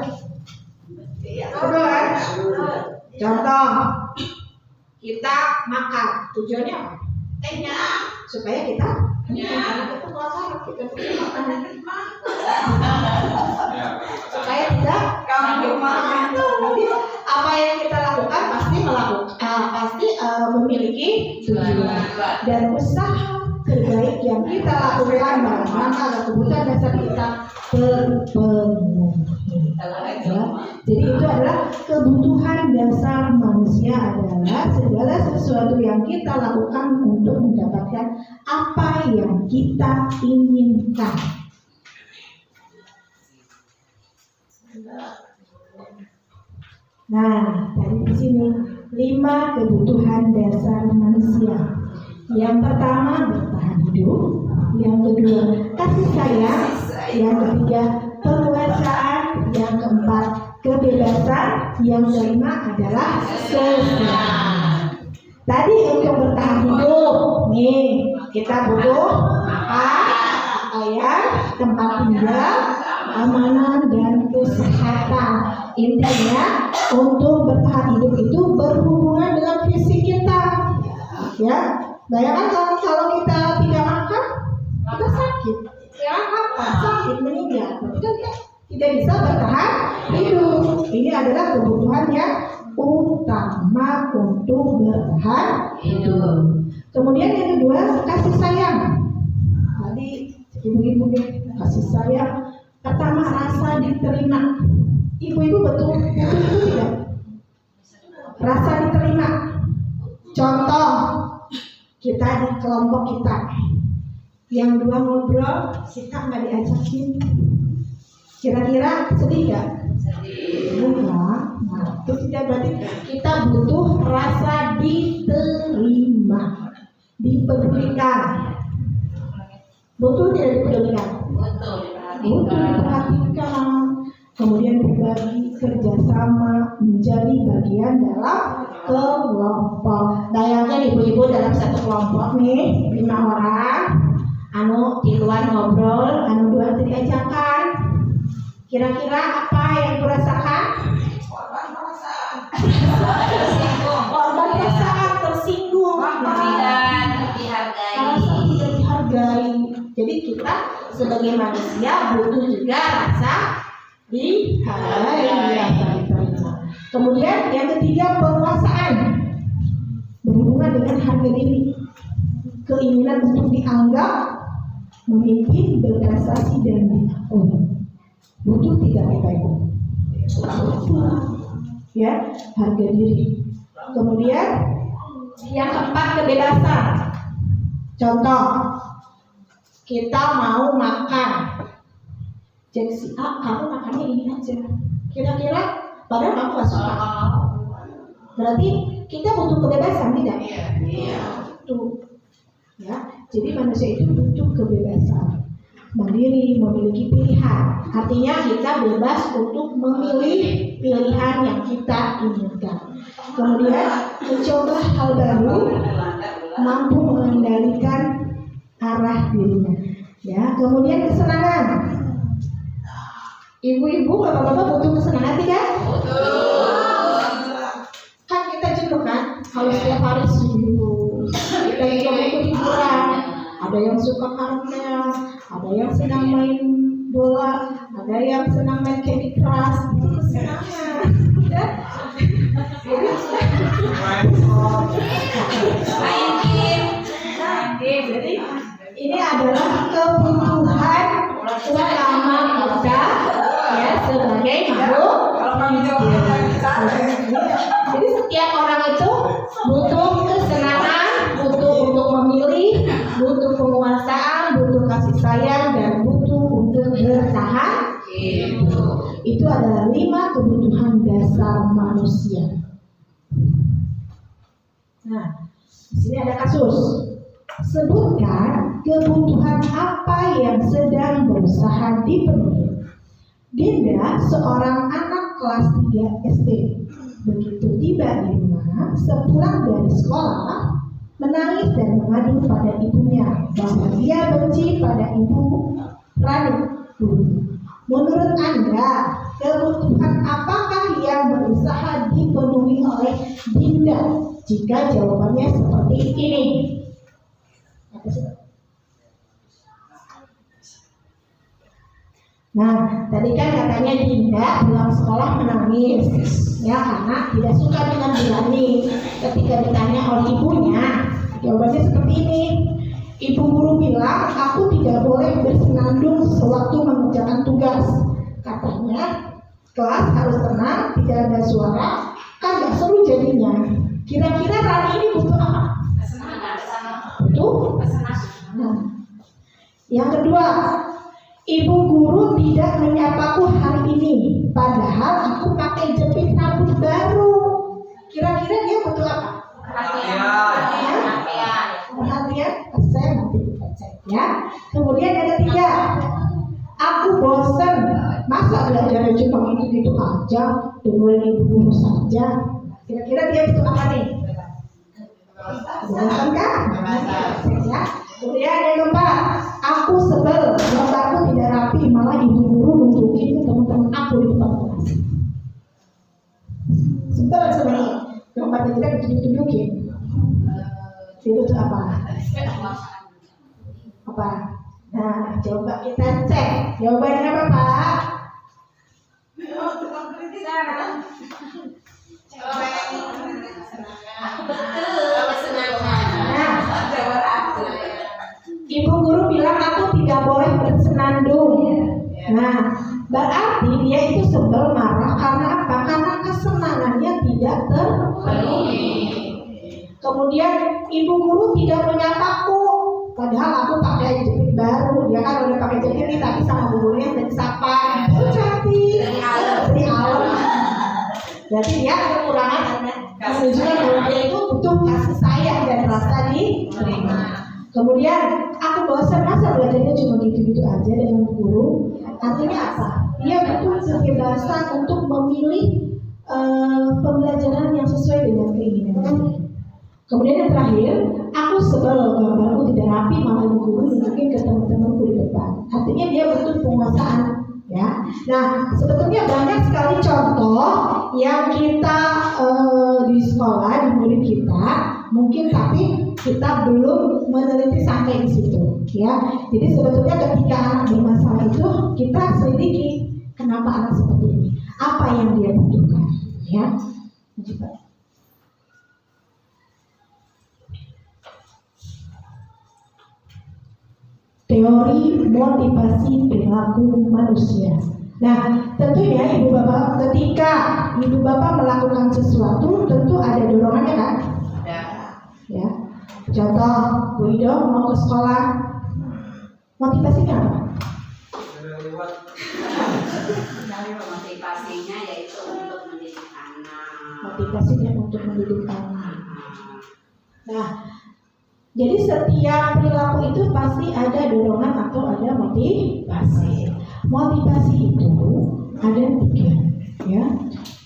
Betul kan? Contoh, kita makan. Tujuannya apa? Kenyang. Supaya kita kenyang. Kita lapar, kita makan. Supaya tidak makan. Jadi apa yang kita lakukan pasti memiliki tujuan. Dan usaha terbaik yang kita lakukan dalam rangka kebutuhan dasar kita terpenuhi. Ya. Jadi itu adalah kebutuhan dasar manusia adalah segala sesuatu yang kita lakukan untuk mendapatkan apa yang kita inginkan. Nah, tadi di sini 5 kebutuhan dasar manusia. Yang pertama bertahan hidup, yang kedua kasih sayang, yang ketiga penguasaan, yang keempat kebebasan, yang kelima adalah kesenangan. Tadi untuk bertahan hidup, nih kita butuh pakaian, tempat tinggal, keamanan dan kesehatan. Intinya untuk bertahan hidup itu berhubungan dengan fisik kita. Ya, bayangkan kalau kita tidak makan, kita sakit. Ya apa? Sakit, meninggal. Berarti kan kita tidak bisa bertahan hidup. Ini adalah kebutuhan yang utama untuk bertahan hidup. Kemudian yang kedua kasih sayang. Tadi ibu-ibu kasih sayang. Pertama rasa diterima. Ibu-ibu betul itu tidak? Rasa diterima. Contoh, kita di kelompok kita, yang dua ngobrol, kita nggak diajakin. Kira-kira sedih nggak? Sedih. Enggak. Nah, itu tidak berarti kita butuh rasa diterima, dipedulikan. Betul tidak dipedulikan?
Betul,
Diperhatikan. Kemudian berbagi, kerjasama, menjadi bagian dalam kelompok. Bayangkan ibu-ibu dalam satu kelompok nih, 5 orang, anu tiluan ngobrol, anu 2 diajakan. Kira-kira apa yang dirasakan? Korban perasaan tersinggung,
tidak dihargai.
merasa tidak dihargai. Jadi kita sebagai manusia butuh juga rasa dihargai, rasa diterima. Kemudian yang ketiga penguasaan, berhubungan dengan harga diri, keinginan untuk dianggap memimpin, berprestasi dan diakui. Butuh tidak kita itu? Ya, harga diri. Kemudian yang keempat kebebasan. Contoh, kita mau makan. Jadi si A, kamu makannya ini aja. Kira-kira padahal kamu gak suka. Berarti kita butuh kebebasan tidak?
Iya.
Tuh. Ya, jadi manusia itu butuh kebebasan. Mandiri, memiliki pilihan. Artinya kita bebas untuk memilih pilihan yang kita inginkan. Kemudian mencoba hal baru, mampu mengendalikan arah dirinya. Ya, kemudian kesenangan. Ibu-ibu, bapak-bapak butuh kesenangan tidak? Kan kita jenuh kan, kalau setiap hari sibuk. Kita juga butuh hiburan. Ada yang suka karate, ada yang senang main bola, ada yang senang main Candy Crush. Itu kesenangan. Ya? Jadi ini adalah kebutuhan utama kita ya sebagai makhluk. Jadi setiap orang itu butuh kesenangan, butuh untuk memilih Di sini ada kasus. Sebutkan kebutuhan apa yang sedang berusaha dipenuhi. Dinda, seorang anak kelas 3 SD, begitu tiba di rumah, sepulang dari sekolah, menangis dan mengadu pada ibunya bahwa dia benci pada ibu Rani. Menurut Anda, kebutuhan apakah yang berusaha dipenuhi oleh Dinda jika jawabannya seperti ini? Nah, tadi kan katanya Dinda pulang sekolah menangis, ya karena tidak suka dengan Bilani. Ketika ditanya oleh ibunya, jawabannya seperti ini. Ibu guru bilang, aku tidak boleh bersenandung sewaktu mengerjakan tugas. Katanya, kelas harus tenang, tidak ada suara, kan gak seru jadinya. Kira-kira Rani ini butuh apa? Butuh? Nah. Yang kedua, ibu guru tidak menyapaku hari ini, padahal aku pakai jepit rambut baru. Kira-kira dia butuh apa? Perhatian, saya nanti kita cek ya. Kemudian yang ketiga, aku bosan, masa belajarnya cuma gitu-gitu aja, dengerin ibu guru saja. Kira-kira dia butuh apa nih? Bosan kan? Ya. Kemudian yang keempat, aku sebel, gambarku tidak rapi, malah ibu guru nunjukin ke teman-teman aku di depan kelas. Sebel sebenarnya, gambarnya tidak ditunjukin. Itu apa? Apa? Nah, coba kita cek. Jawabannya apa, Pak? Ibu guru bilang aku tidak boleh bersenandung. Nah, berarti dia itu sebel, marah karena apa? Karena kesenangannya tidak terpenuhi. Kemudian ibu guru tidak menyapaku, padahal aku pakai jepit baru. Dia kan udah pakai jepit nih, tapi sama bu gurunya dan disapa. Itu cantik, dari alam. Jadi dia kekurangan menunjukkan bahwa dia itu butuh kasih sayang dan rasa diterima. Kemudian aku bosan, masa belajarnya cuma gitu-gitu aja dengan guru. Artinya apa? Dia butuh kebebasan untuk memilih pembelajaran yang sesuai dengan keinginannya. Kemudian yang terakhir, aku sebel gambarku tidak rapi, malah ibu guru nunjukin ke teman-temanku di depan. Artinya dia butuh penguasaan, ya. Nah, sebetulnya banyak sekali contoh yang kita di sekolah, di murid kita, mungkin tapi kita belum meneliti sampai di situ, ya. Jadi sebetulnya ketika anak bermasalah itu kita selidiki kenapa anak seperti ini, apa yang dia butuhkan, ya. Coba. Teori motivasi perilaku manusia. Nah, tentunya ibu bapak ketika ibu bapak melakukan sesuatu tentu ada dorongannya kan? Ya. Contoh, Bu Ido mau ke sekolah, motivasinya apa?
Motivasinya yaitu untuk mendidik anak.
Motivasinya untuk mendidik anak. Nah, jadi setiap perilaku itu pasti ada dorongan atau ada motivasi. Motivasi itu ada 3, ya.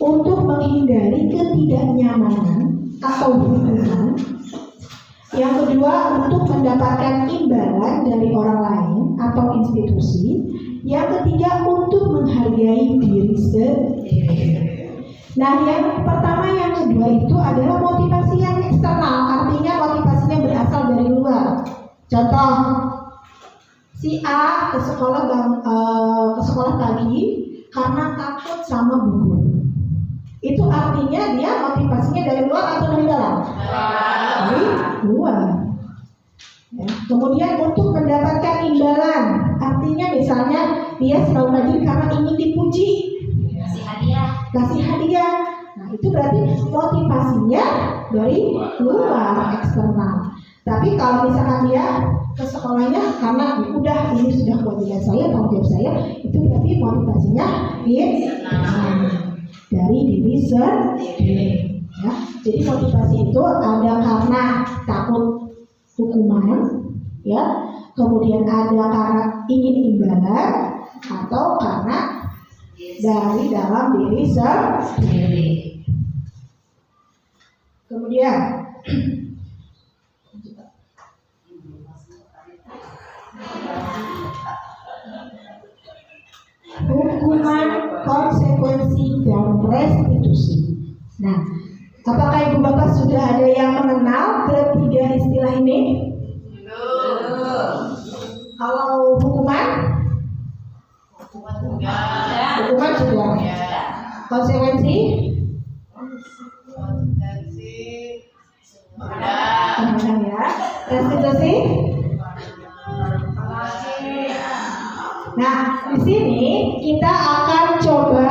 Untuk menghindari ketidaknyamanan atau hubungan. Yang kedua, untuk mendapatkan imbalan dari orang lain atau institusi. Yang ketiga, untuk menghargai diri sendiri. Nah, yang pertama, yang kedua itu adalah motivasi yang eksternal, artinya motivasinya berasal dari luar. Contoh, si A ke sekolah pagi karena takut sama bu guru. Itu artinya dia motivasinya dari luar atau dari dalam? Dari luar. Ya. Kemudian untuk mendapatkan imbalan, artinya misalnya dia selalu rajin karena ingin dipuji. Kasih hadiah. Nah, itu berarti motivasinya dari luar, eksternal. Tapi kalau misalkan dia ke sekolahnya karena udah ini sudah kewajiban saya, tanggung jawab saya, itu berarti motivasinya dari diri sendiri. Ya, jadi motivasi itu ada karena takut hukuman, ya, kemudian ada karena ingin imbalan, atau karena dari dalam diri sendiri. Kemudian hukuman, konsekuensi, dan restitusi. Nah, apakah ibu bapak sudah ada yang mengenal ketiga istilah ini? Kalau hukuman? Hukuman sudah. Konsekuensi? Kemudian ya. Restitusi? Nah, di sini kita akan coba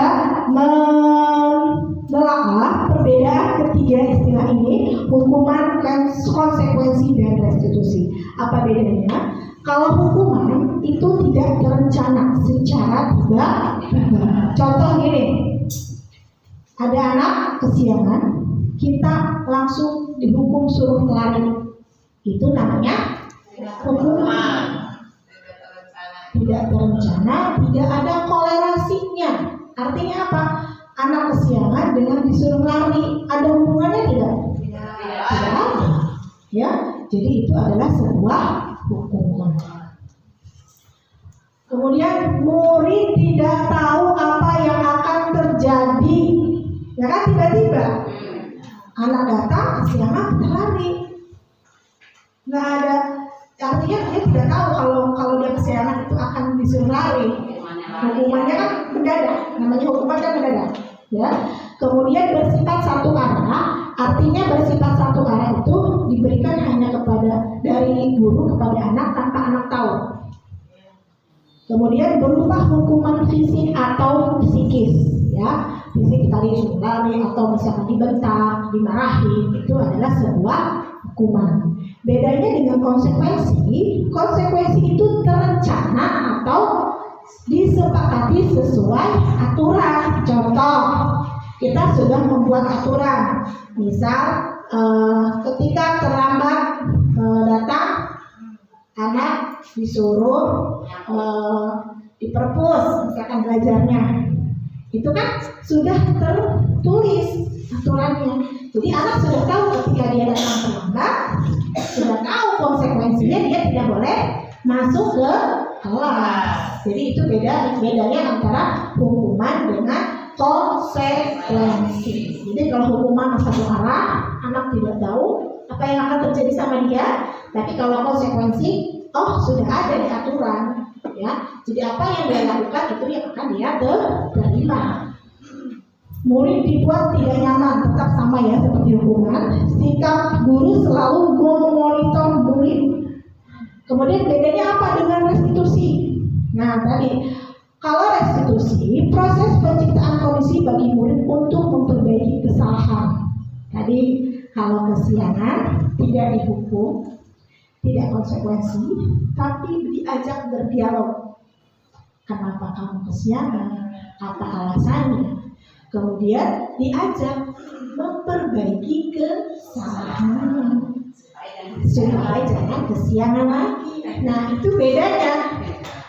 menelaah perbedaan ketiga istilah ini, hukuman, konsekuensi, dan restitusi. Apa bedanya? Kalau hukuman itu tidak terencana secara tiba-tiba. Contoh gini, ada anak kesiangan, kita langsung dihukum suruh lari. Itu namanya hukuman. Tidak terencana, tidak ada kolerasinya. Artinya apa? Anak kesiangan dengan disuruh lari, ada hubungannya tidak? Tidak ada. Ya, jadi itu adalah sebuah hukuman. Kemudian murid tidak tahu apa yang akan terjadi, ya kan, tiba-tiba anak datang kesiangan kita lari, nggak ada. Artinya dia tidak tahu kalau dia kesiangan itu akan disuruh lari. Hukumannya kan mendadak, namanya hukuman kan mendadak, ya. Kemudian bersifat satu arah, artinya bersifat satu arah itu diberikan hanya kepada dari guru kepada anak tanpa anak tahu. Kemudian berupa hukuman fisik atau psikis, ya. Fisik tadi suruh lari atau misalkan dibentak, dimarahi, itu adalah sebuah hukuman. Bedanya dengan konsekuensi, konsekuensi itu terencana atau disepakati sesuai aturan. Contoh, kita sudah membuat aturan, misal ketika terlambat datang, anak disuruh diperpus, misalkan belajarnya, itu kan sudah tertulis aturannya. Jadi anak sudah tahu ketika dia datang terlambat, sudah tahu konsekuensinya, dia tidak boleh masuk ke kelas. Jadi itu bedanya antara hukuman dengan konsekuensi. Jadi kalau hukuman satu arah, anak tidak tahu apa yang akan terjadi sama dia. Tapi kalau konsekuensi, sudah ada di aturan, ya. Jadi apa yang dia lakukan itu yang akan dia terima. Murid dibuat tidak nyaman, tetap sama ya seperti hukuman. Sikap guru selalu memonitor murid. Kemudian bedanya apa dengan restitusi? Nah tadi, kalau restitusi, proses penciptaan kondisi bagi murid untuk memperbaiki kesalahan. Tadi kalau kesiangan tidak dihukum, tidak konsekuensi, tapi diajak berdialog. Kenapa kamu kesiangan? Apa alasannya? Kemudian diajak memperbaiki kesalahan supaya jangan kesiangan lagi. Nah itu bedanya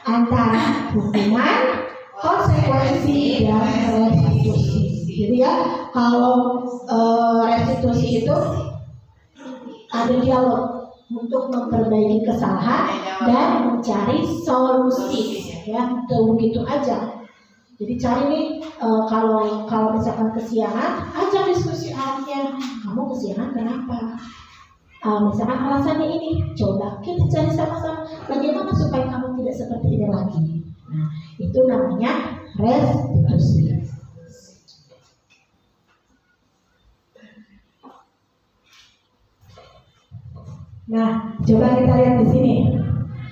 antara hukuman, konsekuensi, dan restitusi. Jadi ya kalau restitusi itu ada dialog untuk memperbaiki kesalahan dan mencari solusi, ya begitu aja. Jadi cari nih kalau misalkan kesiangan, ajak diskusi aja. Kamu kesiangan kenapa? Misalkan alasannya ini, coba kita cari sama-sama bagaimana supaya kamu tidak seperti ini lagi. Nah, itu namanya restitusi. Nah, coba kita lihat di sini.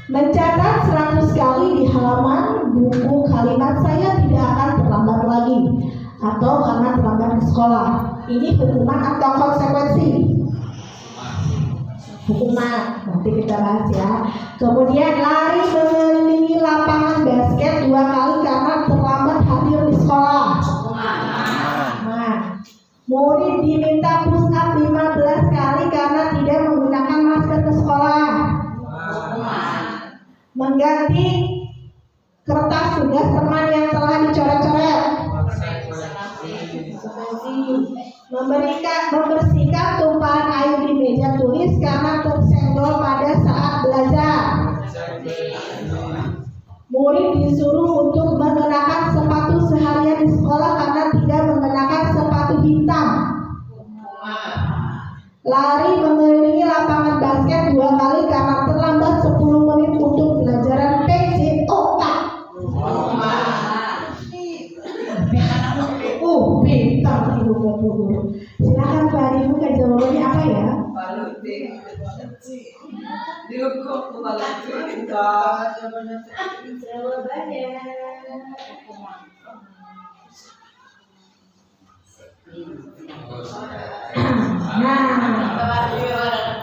Mencatat 100 kali di halaman buku kalimat saya tidak akan terlambat lagi atau karena terlambat ke sekolah. Ini hukuman atau konsekuensi? Hukuman, nanti kita bahas ya. Kemudian lari mengelilingi lapangan basket 2 kali karena terlambat hadir di sekolah. Nah, murid diminta mengganti kertas tugas teman yang telah dicoret-coret, membersihkan tumpahan air di meja tulis karena tersenggol pada saat belajar. Murid disuruh untuk mengenakan sepatu seharian di sekolah karena tidak mengenakan sepatu hitam. Lari mengelilingi lapangan basket 2 kali karena terlambat 10 menit untuk pelajaran PJOK. Pintar ibu guru. Silakan Pak dibuka jawabannya apa ya?
Jawabannya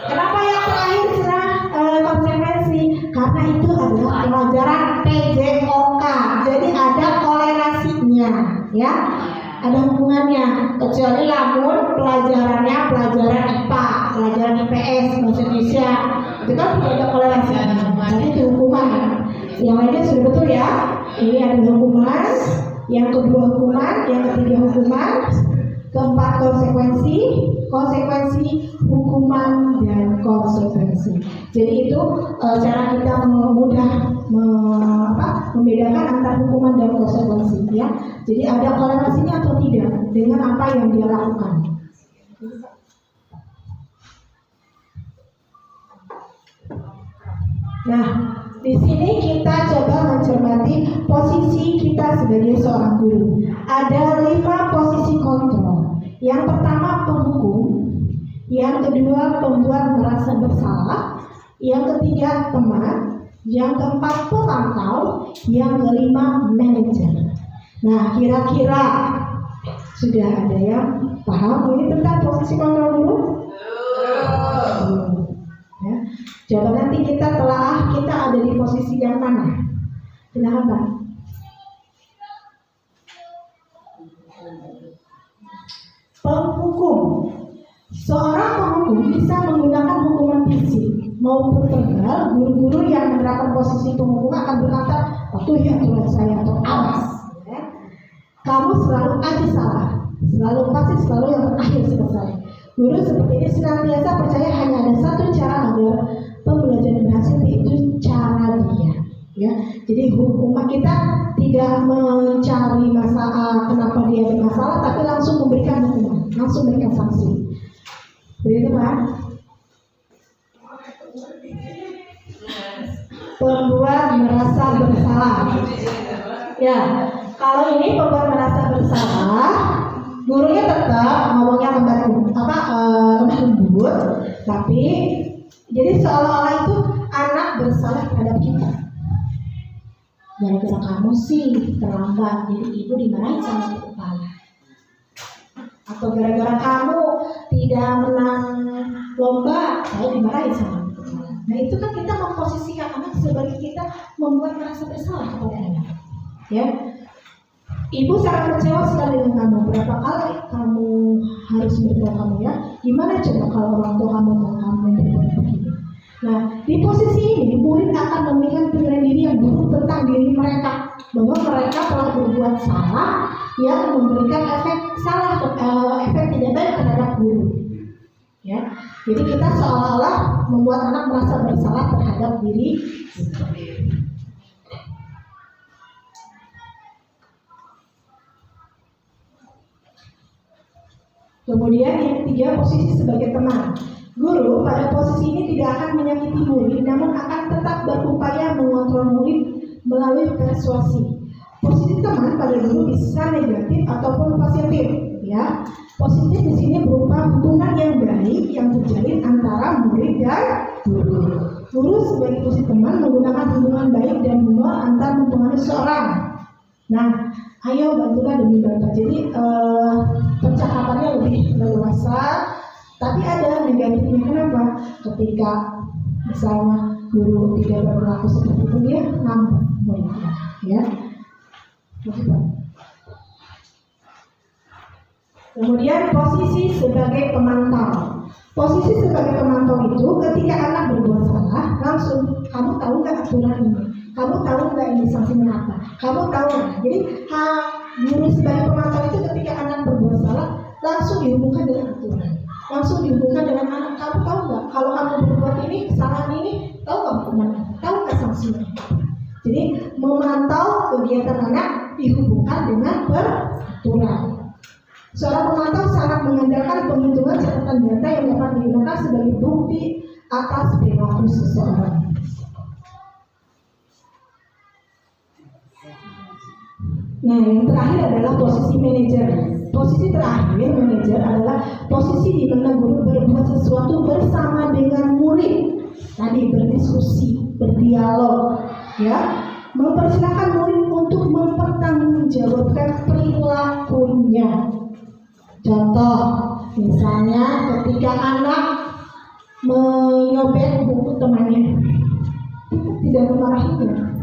Kenapa yang terakhir konsekuensi? Karena itu adalah pelajaran PJOK. Jadi ada kolerasinya, ya. Ada hubungannya. Kecuali lamun pelajarannya pelajaran IPA, pelajaran IPS, bahasa Indonesia, itu kan tidak ada kolerasinya. Jadi itu hukuman. Yang lainnya sudah betul ya. Ini ada hukuman. Yang kedua hukuman, yang ketiga hukuman. Keempat konsekuensi hukuman dan konsekuensi. Jadi itu cara kita membedakan antara hukuman dan konsekuensi, ya. Jadi ada kolerasinya atau tidak dengan apa yang dia lakukan. Nah, di sini kita coba mencermati posisi kita sebagai seorang guru. Ada 5 posisi kontrol. Yang pertama penghukum, yang kedua pembuat merasa bersalah, yang ketiga teman, yang keempat pemantau, yang kelima manajer. Nah, kira-kira sudah ada yang paham ini tentang posisi kontrol dulu? Ya. Coba nanti kita telaah kita ada di posisi yang mana. Silakan Pak. Penghukum. Seorang penghukum bisa menggunakan hukuman fisik maupun verbal. Guru-guru yang menerapkan posisi penghukum akan berkata, patuhi aturan saya atau awas. Ya. Kamu selalu aja salah, selalu yang terakhir selesai. Guru seperti ini senantiasa percaya hanya ada satu cara agar pembelajaran berhasil, yaitu cara dia. Ya, jadi hukuman kita tidak mencari masalah kenapa dia bermasalah, tapi langsung memberikan hukuman, langsung memberikan sanksi. Begitu Pak? Pembuat merasa bersalah. Ya, kalau ini pembuat merasa bersalah, gurunya tetap ngomongnya lemah lembut, tapi jadi seolah-olah itu anak bersalah terhadap kita. Gara-gara kamu sih terlambat, jadi ibu dimarahin sama kepala. Atau gara-gara kamu tidak menang lomba, saya dimarahin sama kepala. Nah itu kan kita memposisikan anak sebagai kita membuat merasa bersalah kepada anak. Ya, ibu sangat kecewa sekali dengan kamu. Berapa kali kamu harus beritahu kamu ya? Gimana coba kalau orang tua kamu berbuat begini? Nah, di posisi ini murid akan memberikan penilaian diri yang buruk tentang diri mereka, bahwa mereka telah berbuat salah yang memberikan efek tidak baik terhadap guru. Ya, jadi kita seolah-olah membuat anak merasa bersalah terhadap diri sendiri. Kemudian yang ketiga, posisi sebagai teman. Guru pada posisi ini tidak akan menyakiti murid, namun akan tetap berupaya mengontrol murid melalui persuasi. Posisi teman pada guru bisa negatif ataupun positif. Ya, positif di sini berupa hubungan yang baik yang terjalin antara murid dan guru. Guru sebagai posisi teman menggunakan hubungan baik dan humor antar mempengaruhi seorang. Nah, ayo bantulah demi Bapak. Jadi percakapannya lebih leluasa, tapi ada negatifnya. Kenapa? Ketika misalnya guru tidak berlaku seperti itu, dia ngambek muridnya, ya. Kemudian posisi sebagai pemantau. Posisi sebagai pemantau itu ketika anak berbuat salah, langsung kamu tahu nggak aturan ini? Kamu tahu nggak ini sanksinya apa? Kamu tahu nggak? Jadi guru sebagai pemantau itu ketika anak berbuat salah langsung dihubungkan dengan aturan, langsung dihubungkan dengan anak. Kamu tahu nggak? Kalau kamu berbuat ini kesalahan ini, tahu nggak hukumannya? Tahu nggak sanksinya? Jadi memantau kegiatan anak dihubungkan dengan peraturan. Seorang pemantau sangat mengandalkan penghitungan catatan data yang dapat digunakan sebagai bukti atas perilaku seseorang. Nah, yang terakhir adalah posisi manajer. Posisi terakhir manajer adalah posisi di mana guru berbuat sesuatu bersama dengan murid. Tadi berdiskusi, berdialog, ya, mempersilahkan murid untuk mempertanggungjawabkan perilakunya. Contoh, misalnya ketika anak menyobek buku temannya, kita tidak memarahinya,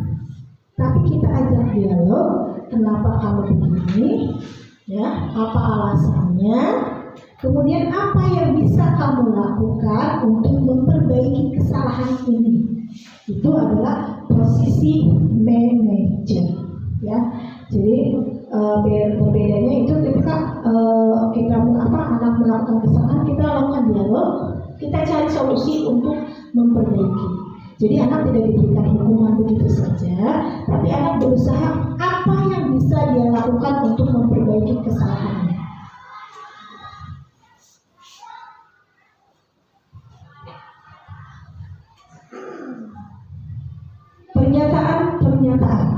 tapi kita ajak dialog. Kenapa kamu begini? Ya, apa alasannya? Kemudian apa yang bisa kamu lakukan untuk memperbaiki kesalahan ini? Itu adalah posisi manajer, ya. Jadi berbedanya itu ketika kita anak melakukan kesalahan, kita lakukan dialog, kita cari solusi untuk memperbaiki. Jadi anak tidak diberikan hukuman begitu saja, tapi anak berusaha apa yang bisa dia lakukan untuk memperbaiki kesalahannya. Pernyataan,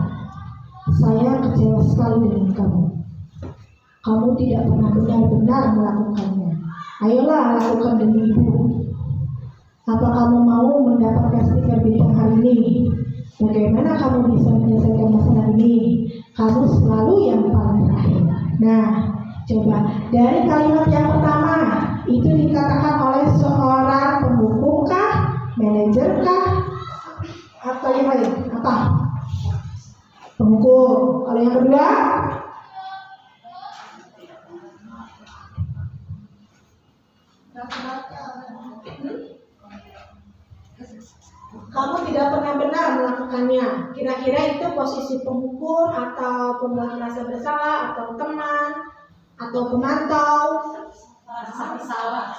saya kecewa sekali dengan kamu. Kamu tidak pernah benar-benar melakukannya. Ayolah lakukan demi ibu. Apa kamu mau mendapatkan stiker bintang hari ini? Bagaimana kamu bisa menyelesaikan masalah ini? Kamu selalu yang paling terakhir. Nah, coba dari kalimat yang pertama itu dikatakan oleh seorang penghukum kah, manajer kah, atau yang lain? Apa? Penghukum. Kalau yang kedua? Kamu tidak pernah benar melakukannya. Kira-kira itu posisi penghukum atau pembuat merasa bersalah atau teman atau pemantau?
Salah.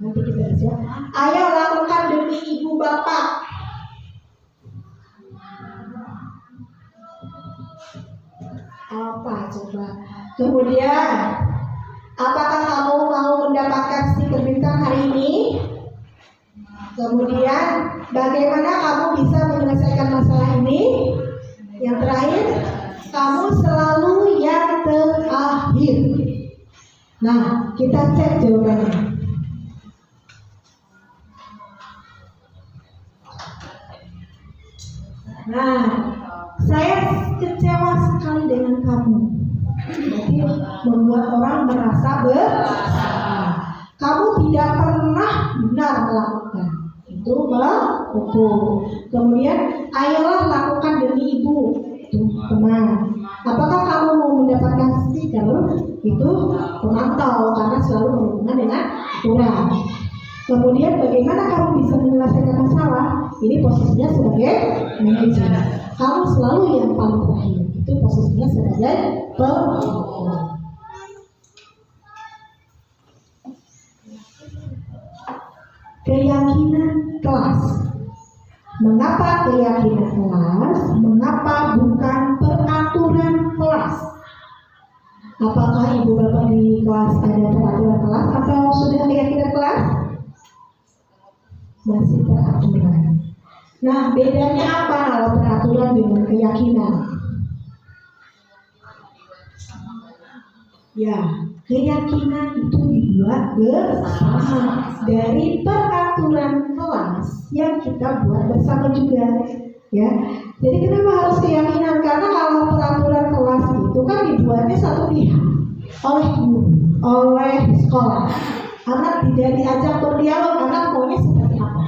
Nanti kita lihat. Ayo lakukan demi ibu bapak. Apa coba? Kemudian, apakah kamu mau mendapatkan stiker bintang hari ini? Kemudian, bagaimana kamu bisa menyelesaikan masalah ini? Yang terakhir, kamu selalu yang terakhir. Nah, kita cek jawabannya. Nah, saya kecewa sekali dengan kamu. Berarti membuat orang merasa bersalah. Kamu tidak pernah benar melakukan. Itu menghukum. Kemudian ayolah lakukan demi ibu. Itu teman. Apakah kamu mau mendapatkan stiker? Itu pemantau karena selalu berhubungan dengan aturan. Kemudian bagaimana kamu bisa menyelesaikan masalah? Ini posisinya sebagai manajer. Kamu selalu yang paling terakhir. Itu posisinya sebagai penghukum. Keyakinan kelas. Mengapa keyakinan kelas? Mengapa bukan peraturan kelas? Apakah ibu bapak di kelas ada peraturan kelas atau sudah keyakinan kelas? Masih peraturan. Nah, bedanya apa kalau peraturan dengan keyakinan? Ya, keyakinan itu dibuat bersama dari peraturan kelas yang kita buat bersama juga, ya. Jadi kenapa harus keyakinan? Karena kalau peraturan kelas itu kan dibuatnya satu pihak oleh guru, oleh sekolah. Anak tidak diajak berdialog, anak maunya seperti apa.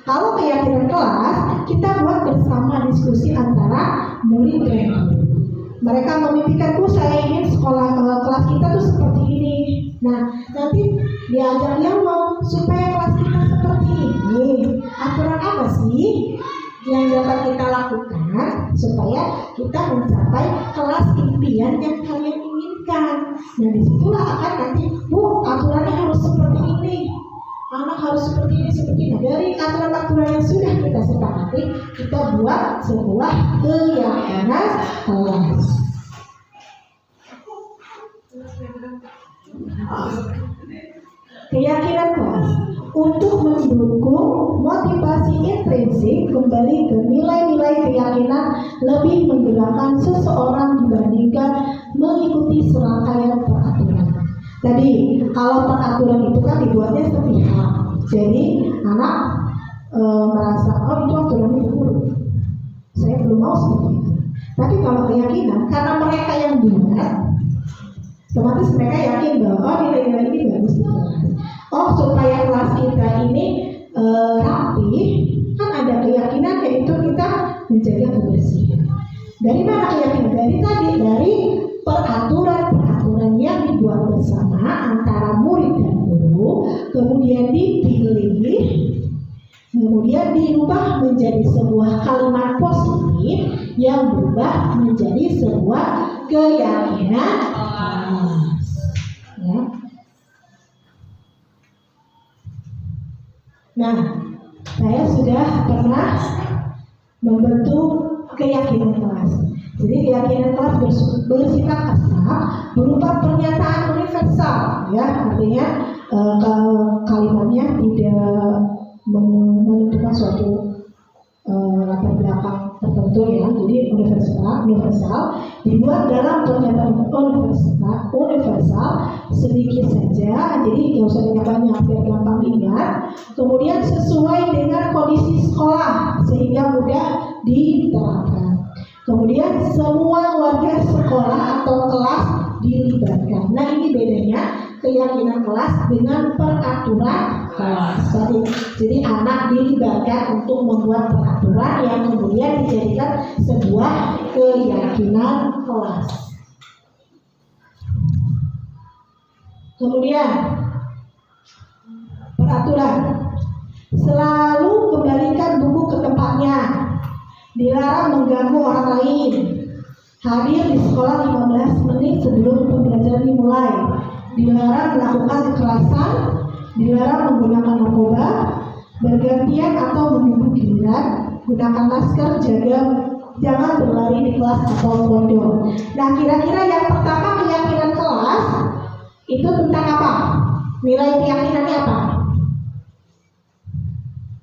Kalau keyakinan kelas kita buat bersama diskusi antara murid dan guru. Mereka memimpikanku, saya ingin sekolah kelas kita tuh seperti ini. Nah, nanti diajak dialog supaya kelas kita seperti ini. Aturan apa sih? yang dapat kita lakukan supaya kita mencapai kelas impian yang kalian inginkan. Nah, disitulah akan nanti, Bu, aturannya harus seperti ini, anak harus seperti ini, seperti ini. Dari aturan-aturan yang sudah kita sepakati, kita buat sebuah keyakinan kelas. Keyakinan kelas untuk mendukung motivasi intrinsik kembali ke nilai-nilai keyakinan lebih menggerakkan seseorang dibandingkan mengikuti serangkaian peraturan. Tadi kalau peraturan itu kan dibuatnya sepihak, jadi anak merasa oh itu aturannya buruk, saya belum mau seperti itu. Tapi kalau keyakinan, karena mereka yang buat, otomatis mereka yakin bahwa nilai-nilai ini bagus di kelas. Oh, supaya kelas kita ini rapi, kan ada keyakinan yaitu kita menjaga kebersihan. Dari mana keyakinan? Dari peraturan-peraturan yang dibuat bersama antara murid dan guru, kemudian dipilih, kemudian diubah menjadi sebuah kalimat positif yang berubah menjadi sebuah keyakinan. Ya. Nah, saya sudah pernah membentuk keyakinan kelas. Jadi keyakinan kelas bersifat asal, berupa pernyataan universal, ya, artinya kalimatnya tidak menentukan suatu latar belakang tertentu, ya. Jadi universal dibuat dalam pernyataan universal sedikit saja, jadi nggak usah banyak biar gampang diingat. Kemudian sesuai dengan kondisi sekolah sehingga mudah diterapkan. Kemudian semua warga sekolah atau kelas dilibatkan. Nah, ini bedanya keyakinan kelas dengan peraturan kelas. Jadi anak dilibatkan untuk membuat peraturan yang kemudian dijadikan sebuah keyakinan kelas. Kemudian peraturan, selalu kembalikan buku ke tempatnya, dilarang mengganggu orang lain, hadir di sekolah 15 menit sebelum pembelajaran dimulai, dilarang melakukan kekerasan, dilarang menggunakan narkoba, bergantian atau menunggu giliran, gunakan masker, jangan berlari di kelas atau pondok. Nah, kira-kira yang pertama keyakinan kelas itu tentang apa? Nilai keyakinannya apa?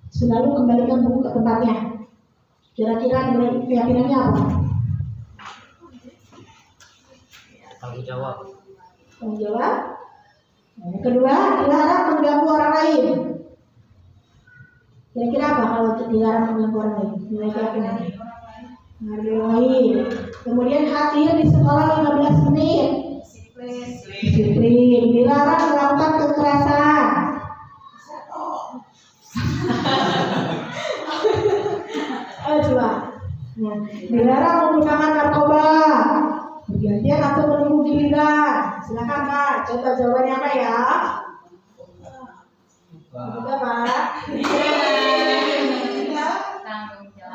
Selalu kembalikan buku ke tempatnya. Kira-kira nilai keyakinannya apa?
Tanggung jawab.
Tanggung jawab. Yang kedua, dilarang mengganggu orang lain. Kira-kira apa kalau dilarang mengganggu orang lain? Nilai keyakinannya. Menghargai orang lain. Kemudian hadir di sekolah 15 menit. Disiplin. Dilarang melakukan kekerasan. Coba. Nah, dilarang menggunakan narkoba, bergantian atau menunggu giliran. Silakan Pak, coba jawabannya apa ya? Coba Pak.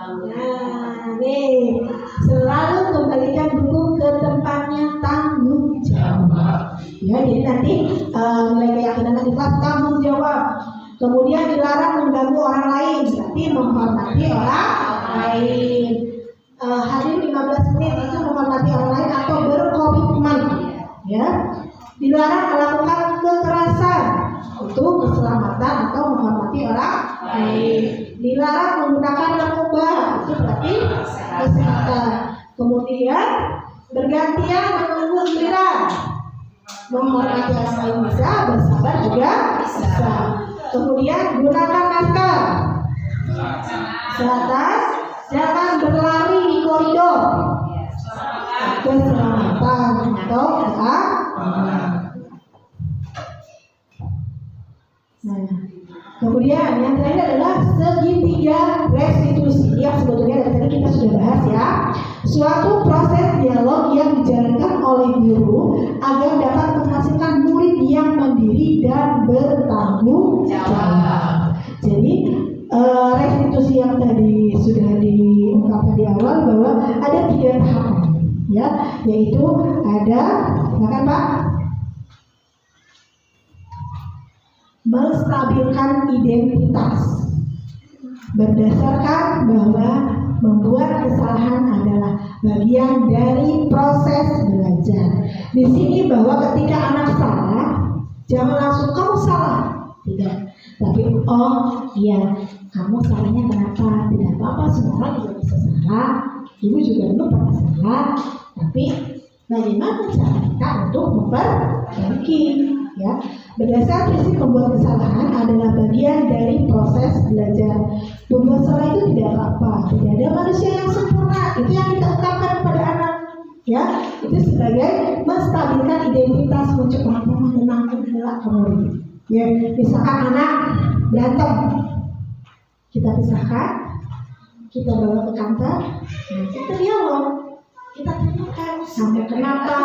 Nah, nih, selalu kembalikan buku ke tempatnya, tanggung jawab. Ya, jadi nanti nilai keyakinan tadi kelas tanggung jawab. Kemudian dilarang mengganggu orang lain, berarti menghormati orang lain. Hadir 15 menit itu menghormati orang lain atau berkomitmen, ya. Dilarang melakukan kekerasan, itu keselamatan atau menghormati orang lain. Dilarang menggunakan narkoba, itu berarti kesehatan. Kemudian bergantian menunggu giliran, menghormati orang lain bisa, bersabar juga bisa. Kemudian gunakan masker, seatas, jangan berlari di koridor, keselamatan atau keamanan. Nah, kemudian yang terakhir adalah segitiga restitusi yang sebetulnya dari tadi kita sudah bahas, ya. Suatu proses dialog yang dijalankan oleh guru agar dapat menghasilkan murid yang mandiri dan bertanggung jawab. Jadi restitusi yang tadi sudah diungkapkan di awal bahwa ada 3 tahapan, ya, yaitu ada, silakan Pak, menstabilkan identitas berdasarkan bahwa membuat kesalahan adalah bagian dari proses belajar. Di sini bahwa ketika anak salah, jangan langsung kamu salah, tidak. Tapi oh iya, kamu salahnya kenapa? Tidak apa-apa, semua orang juga bisa salah. Ibu juga dulu pernah salah. Tapi bagaimana cara kita untuk memperbaiki? Ya, berdasar prinsip membuat kesalahan adalah bagian dari proses belajar. Membuat salah itu tidak apa-apa. Tidak ada manusia yang sempurna. Itu yang kita ungkapkan kepada anak. Ya, itu sebagai menstabilkan identitas, mencoba menenangkan gelak kamu. Ya, misalkan anak berantem, kita pisahkan, kita bawa ke kantor, kita dialog, kita tanyakan sampai kenapa,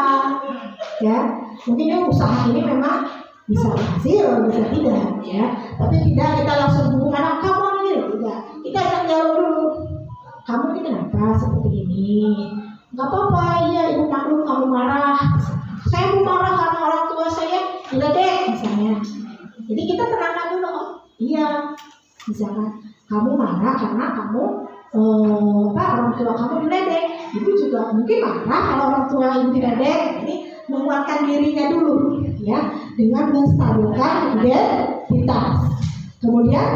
ya. Mungkin yang usaha ini memang bisa berhasil, bisa tidak, ya. Tapi tidak kita langsung hubungi anak kamu ini, tidak. Kita akan dialog dulu. Kamu ini kenapa seperti ini? Gak apa-apa, iya ibu maklum kamu marah. Saya mau marah karena orang tua saya diledek misalnya. Jadi kita tenangkan dulu, oh iya, misalkan kamu marah karena kamu orang tua kamu diledek. Ibu juga mungkin marah kalau orang tua ibu diledek. Jadi menguatkan dirinya dulu, ya, dengan menstabilkan identitas. Kemudian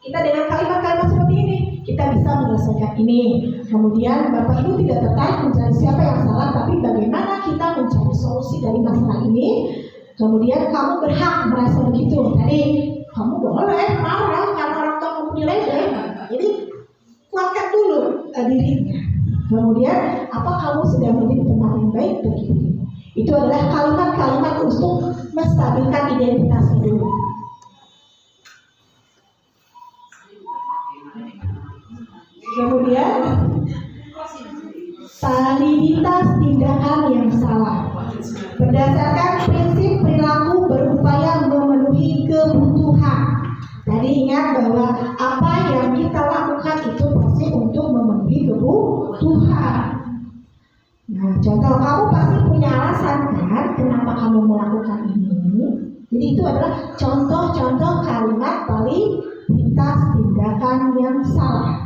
kita dengan kalimat-kalimat seperti ini kita bisa menyelesaikan ini. Kemudian Bapak Ibu tidak tertarik mencari siapa yang salah, tapi bagaimana kita mencari solusi dari masalah ini. Kemudian kamu berhak merasa begitu. Tadi kamu boleh marah karena orang tua kamu diledek. Jadi kuatkan dulu dirinya. Kemudian apa kamu sedang menjadi teman yang baik bagi dirimu. Itu adalah kalimat-kalimat untuk menstabilkan identitas dulu. Kemudian validitas tindakan yang salah berdasarkan prinsip perilaku berupaya memenuhi kebutuhan. Tadi ingat bahwa apa yang kita lakukan itu pasti untuk memenuhi kebutuhan. Nah, contoh kamu pasti punya alasan kan kenapa kamu melakukan ini. Jadi itu adalah contoh-contoh kalimat validitas tindakan yang salah.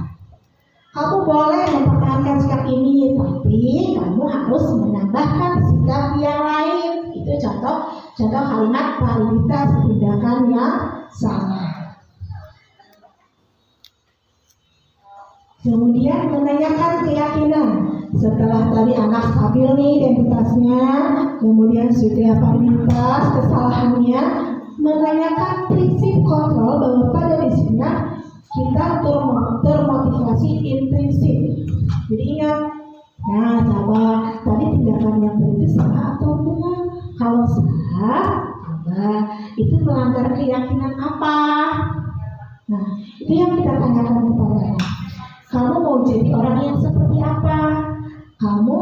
Kamu boleh mempertahankan sikap ini, tapi kamu harus menambahkan sikap yang lain. Itu contoh kalimat validitas tindakan yang salah. Kemudian menanyakan keyakinan. Setelah tadi anak stabil nih identitasnya, kemudian sudah validitas kesalahannya, menanyakan prinsip kontrol bahwa pada disinilah kita termotivasi intrinsik. Jadi ingat, nah coba tadi tindakan yang tadi itu salah atau benar? Kalau salah, coba itu melanggar keyakinan apa? Nah itu yang kita tanyakan kepada anak. Kamu mau jadi orang yang seperti apa? Kamu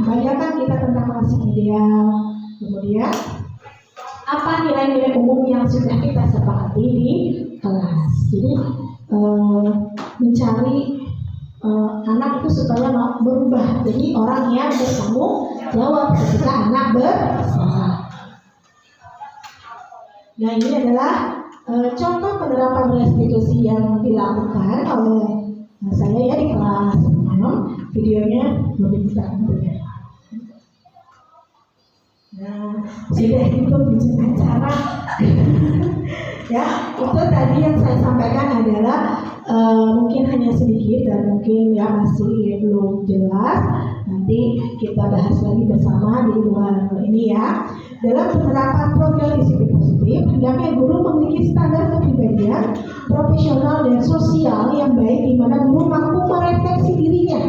bayangkan kita tentang kasih ideal. Kemudian apa nilai-nilai umum yang sudah kita sepakati di kelas? Jadi mencari anak itu supaya berubah jadi orang yang bertanggung jawab ketika anak bersalah. Nah ini adalah contoh penerapan restitusi yang dilakukan oleh saya ya di kelas 6. Videonya boleh kita lihat. Nah sudah itu bikin acara. Ya, itu tadi yang saya sampaikan adalah mungkin hanya sedikit dan mungkin ya masih belum jelas. Nanti kita bahas lagi bersama di luar ini ya. Dalam penerapan program disiplin positif, hendaknya guru memiliki standar kepribadian, profesional dan sosial yang baik, di mana guru mampu merefleksi dirinya.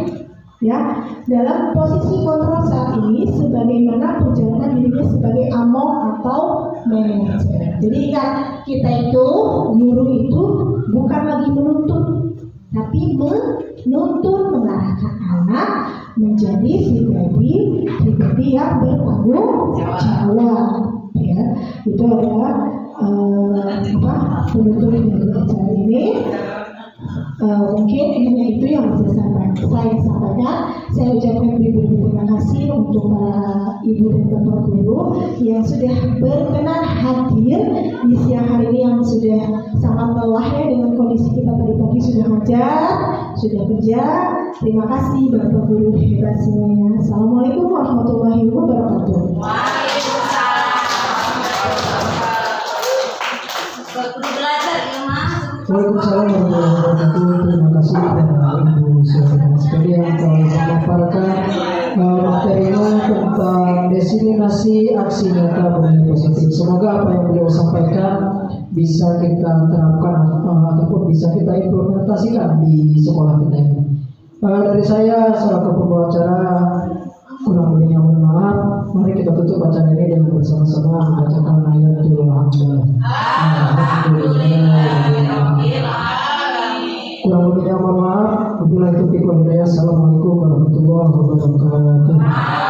Ya, dalam posisi kontrol saat ini, sebagaimana perjalanan dirinya sebagai among atau manajer. Jadi ingat, kita itu guru itu bukan lagi menuntut, tapi menuntun, mengarahkan anak menjadi pribadi yang bertanggung jawab. Ya, itu adalah penutup dari acara ini. Mungkin hanya itu yang bisa saya sampaikan. Saya ucapkan beribu-ribu terima kasih untuk para ibu dan bapak guru yang sudah berkenan hadir di siang hari ini, yang sudah sangat lelah ya dengan kondisi kita tadi pagi, sudah ngajar, sudah kerja. Terima kasih bapak guru hebat semuanya. Assalamualaikum warahmatullahi wabarakatuh.
Belajar ya mas.
Waalaikumsalam warahmatullahi wabarakatuh. Terima kasih kepada Ibu saudara sekalian yang telah memaparkan materinya tentang destinasi aksi nyata budaya positif. Semoga apa yang beliau sampaikan bisa kita terapkan ataupun bisa kita implementasikan di sekolah kita ini. Dari saya selaku pembawa acara, kurang lebihnya mohon maaf. Mari kita tutup acara ini dengan bersama-sama membacakan ayatul hamdalah. Kurang lebihnya mohon maaf. Wabillahi taufiq wal hidayah. Assalamualaikum warahmatullahi wabarakatuh.